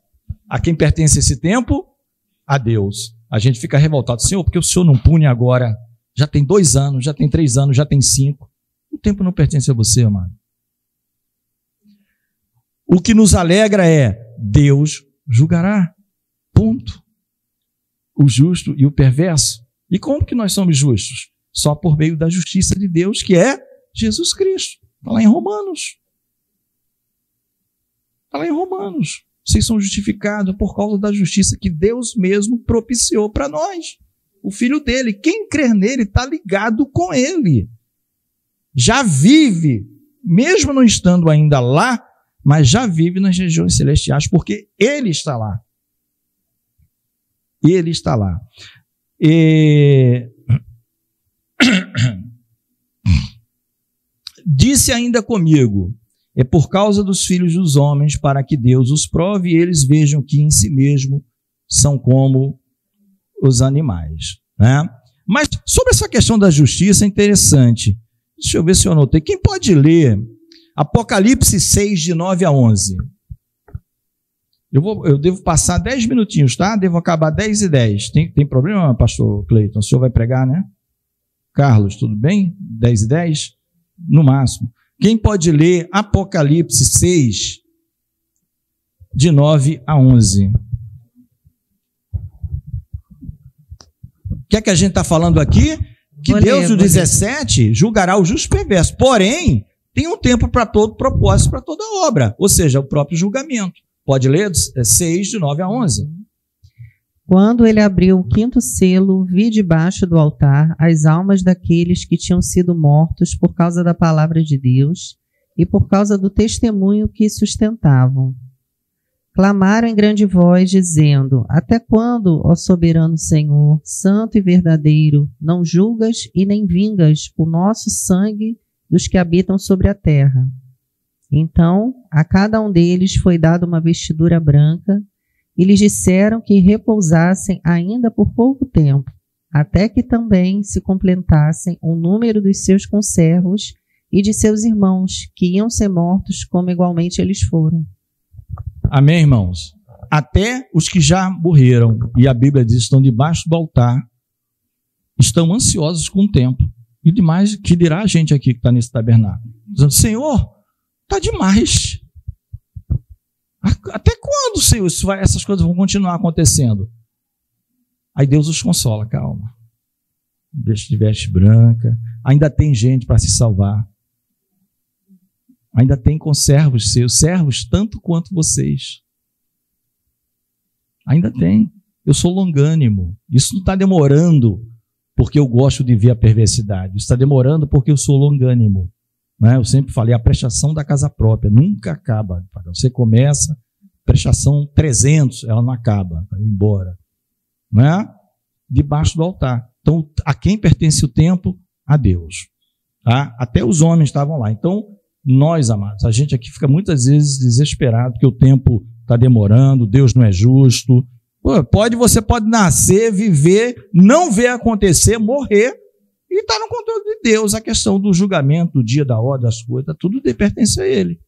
A quem pertence esse tempo? A Deus. A gente fica revoltado: Senhor, porque o Senhor não pune agora? Já tem 2 anos, já tem 3 anos, já tem 5. O tempo não pertence a você, amado. O que nos alegra é: Deus julgará. Ponto. O justo e o perverso. E como que nós somos justos? Só por meio da justiça de Deus, que é Jesus Cristo. Está lá em Romanos. Está lá em Romanos. Vocês são justificados por causa da justiça que Deus mesmo propiciou para nós. O Filho dele. Quem crer nele está ligado com ele. Já vive, mesmo não estando ainda lá, mas já vive nas regiões celestiais, porque ele está lá. Ele está lá. Disse ainda comigo: é por causa dos filhos dos homens, para que Deus os prove e eles vejam que em si mesmo são como os animais. Né? Mas sobre essa questão da justiça é interessante. Deixa eu ver se eu anotei. Quem pode ler Apocalipse 6, de 9 a 11? Eu devo passar 10 minutinhos, tá? Devo acabar 10 e 10. Tem problema, pastor Cleiton? O senhor vai pregar, né? Carlos, tudo bem? 10 e 10? No máximo. Quem pode ler Apocalipse 6, de 9 a 11? O que é que a gente está falando aqui? Que Deus, o 17, julgará o justo e perverso. Porém, tem um tempo para todo propósito, para toda obra. Ou seja, o próprio julgamento. Pode ler 6, de 9 a 11. Quando ele abriu o 5º selo, vi debaixo do altar as almas daqueles que tinham sido mortos por causa da palavra de Deus e por causa do testemunho que sustentavam. Clamaram em grande voz, dizendo: Até quando, ó soberano Senhor, santo e verdadeiro, não julgas e nem vingas o nosso sangue dos que habitam sobre a terra? Então, a cada um deles foi dada uma vestidura branca, e lhes disseram que repousassem ainda por pouco tempo, até que também se completassem o número dos seus conservos e de seus irmãos, que iam ser mortos como igualmente eles foram. Amém, irmãos? Até os que já morreram, e a Bíblia diz, estão debaixo do altar, estão ansiosos com o tempo. E demais, que dirá a gente aqui que está nesse tabernáculo? Dizendo: Senhor, está demais. Até quando, Senhor, essas coisas vão continuar acontecendo? Aí Deus os consola: calma. De veste branca, ainda tem gente para se salvar. Ainda tem conservos seus, servos tanto quanto vocês. Ainda tem. Eu sou longânimo. Isso não está demorando porque eu gosto de ver a perversidade. Isso está demorando porque eu sou longânimo. Né? Eu sempre falei, a prestação da casa própria nunca acaba. Você começa, prestação 300, ela não acaba, vai embora. Né? Debaixo do altar. Então, a quem pertence o tempo? A Deus. Tá? Até os homens estavam lá. Então, nós, amados, a gente aqui fica muitas vezes desesperado porque o tempo está demorando, Deus não é justo. Você pode nascer, viver, não ver acontecer, morrer, e está no controle de Deus. A questão do julgamento, do dia, da hora, das coisas, tudo pertence a Ele.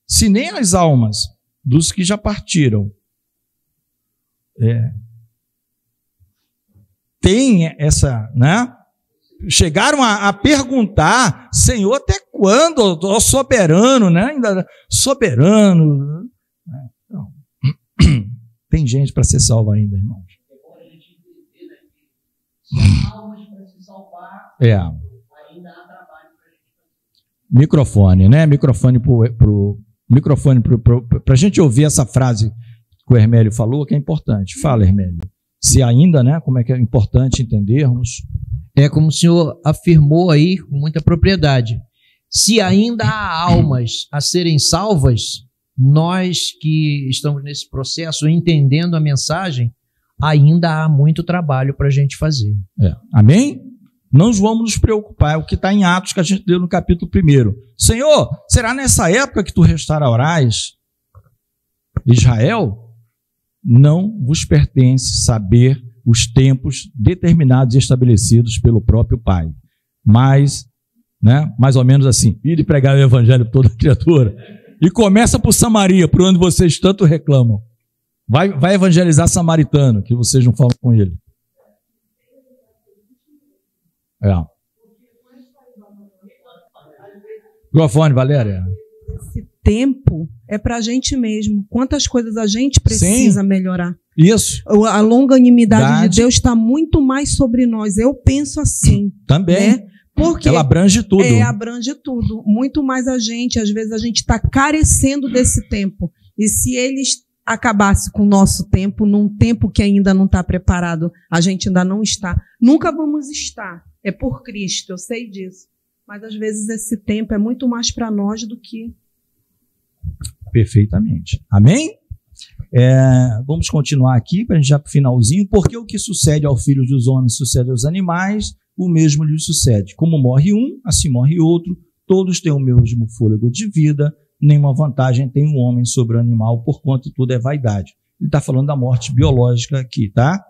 Se nem as almas dos que já partiram tem essa, né? Chegaram a perguntar: Senhor, até quando? Ó soberano, né? Ainda soberano. Então, tem gente para ser salva ainda, irmãos. Ainda há trabalho para a gente fazer. Microfone, né? Microfone para a gente ouvir essa frase que o Hermélio falou, que é importante. Fala, Hermélio. Se ainda, né? Como é que é importante entendermos? É como o senhor afirmou aí com muita propriedade. Se ainda há almas a serem salvas, nós que estamos nesse processo, entendendo a mensagem, ainda há muito trabalho para a gente fazer. Amém? Não vamos nos preocupar, é o que está em Atos que a gente deu no capítulo 1. Senhor, será nessa época que tu restaurarás Israel? Não vos pertence saber os tempos determinados e estabelecidos pelo próprio Pai. Mas, né, mais ou menos assim, ir e pregar o evangelho para toda criatura. E começa por Samaria, por onde vocês tanto reclamam. Vai evangelizar samaritano, que vocês não falam com ele. Microfone, Valéria. Esse tempo é para a gente mesmo. Quantas coisas a gente precisa melhorar. Isso. A longanimidade de Deus está muito mais sobre nós. Eu penso assim. Também. Né? Porque ela abrange tudo. Abrange tudo. Muito mais a gente. Às vezes a gente está carecendo desse tempo. E se eles acabassem com o nosso tempo, num tempo que ainda não está preparado, a gente ainda não está. Nunca vamos estar. É por Cristo, eu sei disso. Mas às vezes esse tempo é muito mais para nós do que... Perfeitamente. Amém? Vamos continuar aqui para a gente já para o finalzinho. Porque o que sucede ao filho dos homens sucede aos animais, o mesmo lhe sucede. Como morre um, assim morre outro. Todos têm o mesmo fôlego de vida. Nenhuma vantagem tem um homem sobre o animal, porquanto tudo é vaidade. Ele está falando da morte biológica aqui, tá?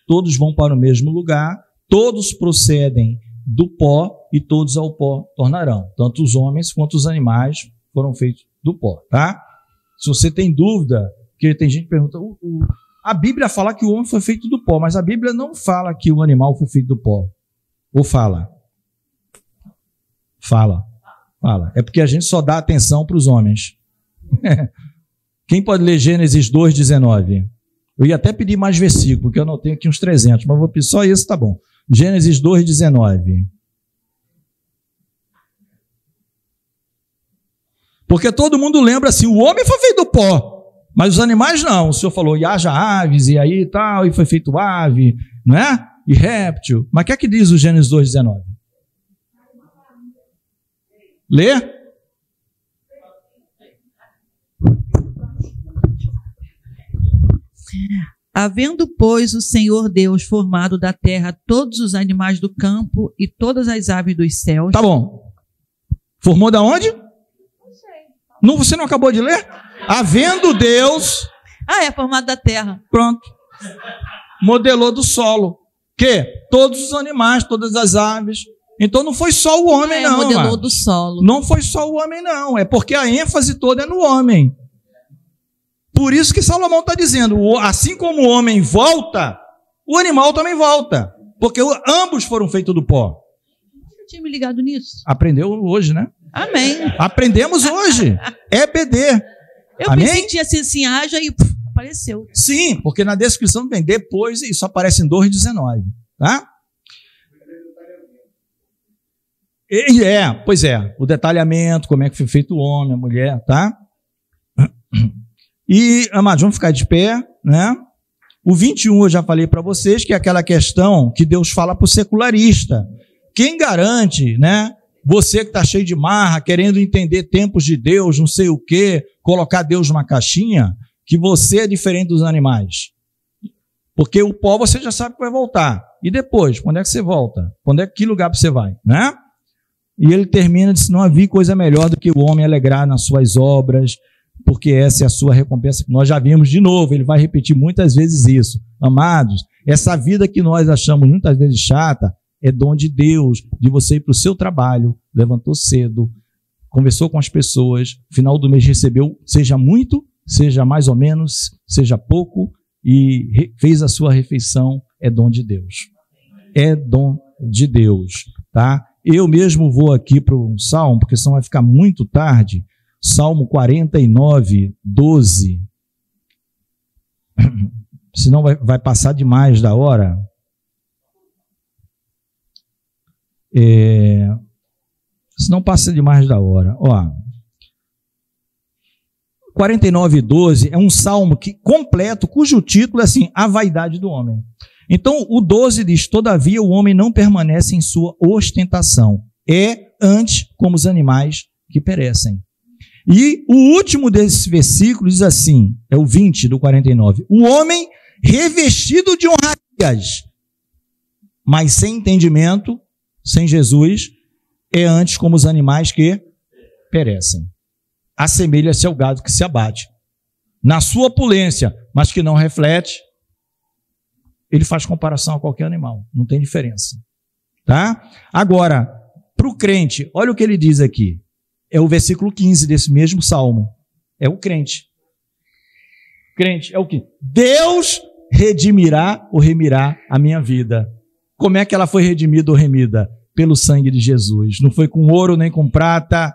Todos vão para o mesmo lugar, todos procedem do pó e todos ao pó tornarão. Tanto os homens quanto os animais foram feitos do pó, tá? Se você tem dúvida, porque tem gente que pergunta, a Bíblia fala que o homem foi feito do pó, mas a Bíblia não fala que o animal foi feito do pó. Ou fala? Fala. É porque a gente só dá atenção para os homens. Quem pode ler Gênesis 2,19? Eu ia até pedir mais versículos, porque eu não tenho aqui uns 300, mas vou pedir só isso, tá bom. Gênesis 2,19. Porque todo mundo lembra assim, o homem foi feito do pó, Mas os animais não. O Senhor falou, e haja aves, e aí tal, e foi feito ave, não é? E réptil. Mas o que é que diz o Gênesis 2,19? Lê? Havendo, pois, o Senhor Deus formado da terra todos os animais do campo e todas as aves dos céus. Tá bom. Formou da onde? Não, você não acabou de ler? Havendo Deus... Formado da terra. Pronto. Modelou do solo. Que? Todos os animais, todas as aves. Então não foi só o homem, não. Modelou do solo. Não foi só o homem, não. É porque a ênfase toda é no homem. Por isso que Salomão está dizendo, assim como o homem volta, o animal também volta. Porque ambos foram feitos do pó. Eu tinha me ligado nisso. Aprendeu hoje, né? Amém. Aprendemos hoje. EBD. Eu Amém? pensei que tinha sido assim, haja e apareceu. Sim, porque na descrição vem depois, isso aparece em 2,19. Tá? Pois é. O detalhamento, como é que foi feito o homem, a mulher, tá? E, amados, vamos ficar de pé, né? O 21 eu já falei para vocês, que é aquela questão que Deus fala para o secularista. Quem garante, né? Você que está cheio de marra, querendo entender tempos de Deus, não sei o quê, colocar Deus numa caixinha, que você é diferente dos animais. Porque o pó você já sabe que vai voltar. E depois, quando é que você volta? Que lugar você vai, né? E ele termina dizendo, não havia coisa melhor do que o homem alegrar nas suas obras, porque essa é a sua recompensa, que nós já vimos de novo, ele vai repetir muitas vezes isso. Amados, essa vida que nós achamos muitas vezes chata, é dom de Deus, de você ir para o seu trabalho, levantou cedo, conversou com as pessoas, final do mês recebeu, seja muito, seja mais ou menos, seja pouco, e fez a sua refeição, é dom de Deus. É dom de Deus, tá? Eu mesmo vou aqui para um salmo, porque senão vai ficar muito tarde. Salmo 49, 12. Senão vai passar demais da hora. Senão passa demais da hora. 49, 12 é um salmo completo, cujo título é assim, a vaidade do homem. Então, o 12 diz, todavia o homem não permanece em sua ostentação. É antes como os animais que perecem. E o último desse versículo diz assim, é o 20 do 49. O homem revestido de honrarias, mas sem entendimento, sem Jesus, é antes como os animais que perecem. Assemelha-se ao gado que se abate. Na sua opulência, mas que não reflete, ele faz comparação a qualquer animal. Não tem diferença. Tá? Agora, para o crente, olha o que ele diz aqui. É o versículo 15 desse mesmo salmo. É o crente. Crente é o que? Deus redimirá ou remirá a minha vida. Como é que ela foi redimida ou remida? Pelo sangue de Jesus. Não foi com ouro nem com prata,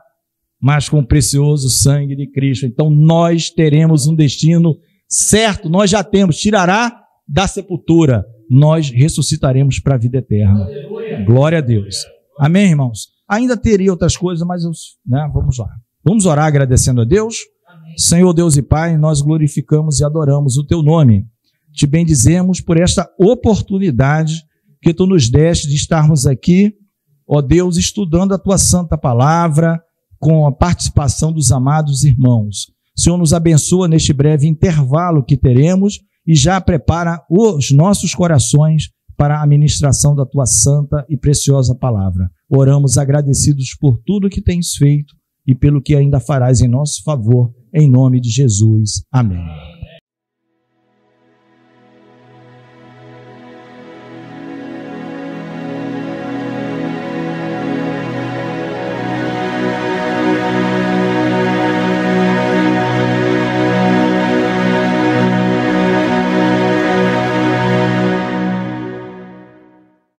mas com o precioso sangue de Cristo. Então nós teremos um destino certo. Nós já temos. Tirará da sepultura. Nós ressuscitaremos para a vida eterna. Glória a Deus. Amém, irmãos? Ainda teria outras coisas, mas vamos lá. Vamos orar agradecendo a Deus? Amém. Senhor Deus e Pai, nós glorificamos e adoramos o Teu nome. Te bendizemos por esta oportunidade que Tu nos deste de estarmos aqui, ó Deus, estudando a Tua santa palavra com a participação dos amados irmãos. Senhor, nos abençoa neste breve intervalo que teremos e já prepara os nossos corações para a ministração da Tua santa e preciosa palavra. Oramos agradecidos por tudo que tens feito e pelo que ainda farás em nosso favor, em nome de Jesus. Amém.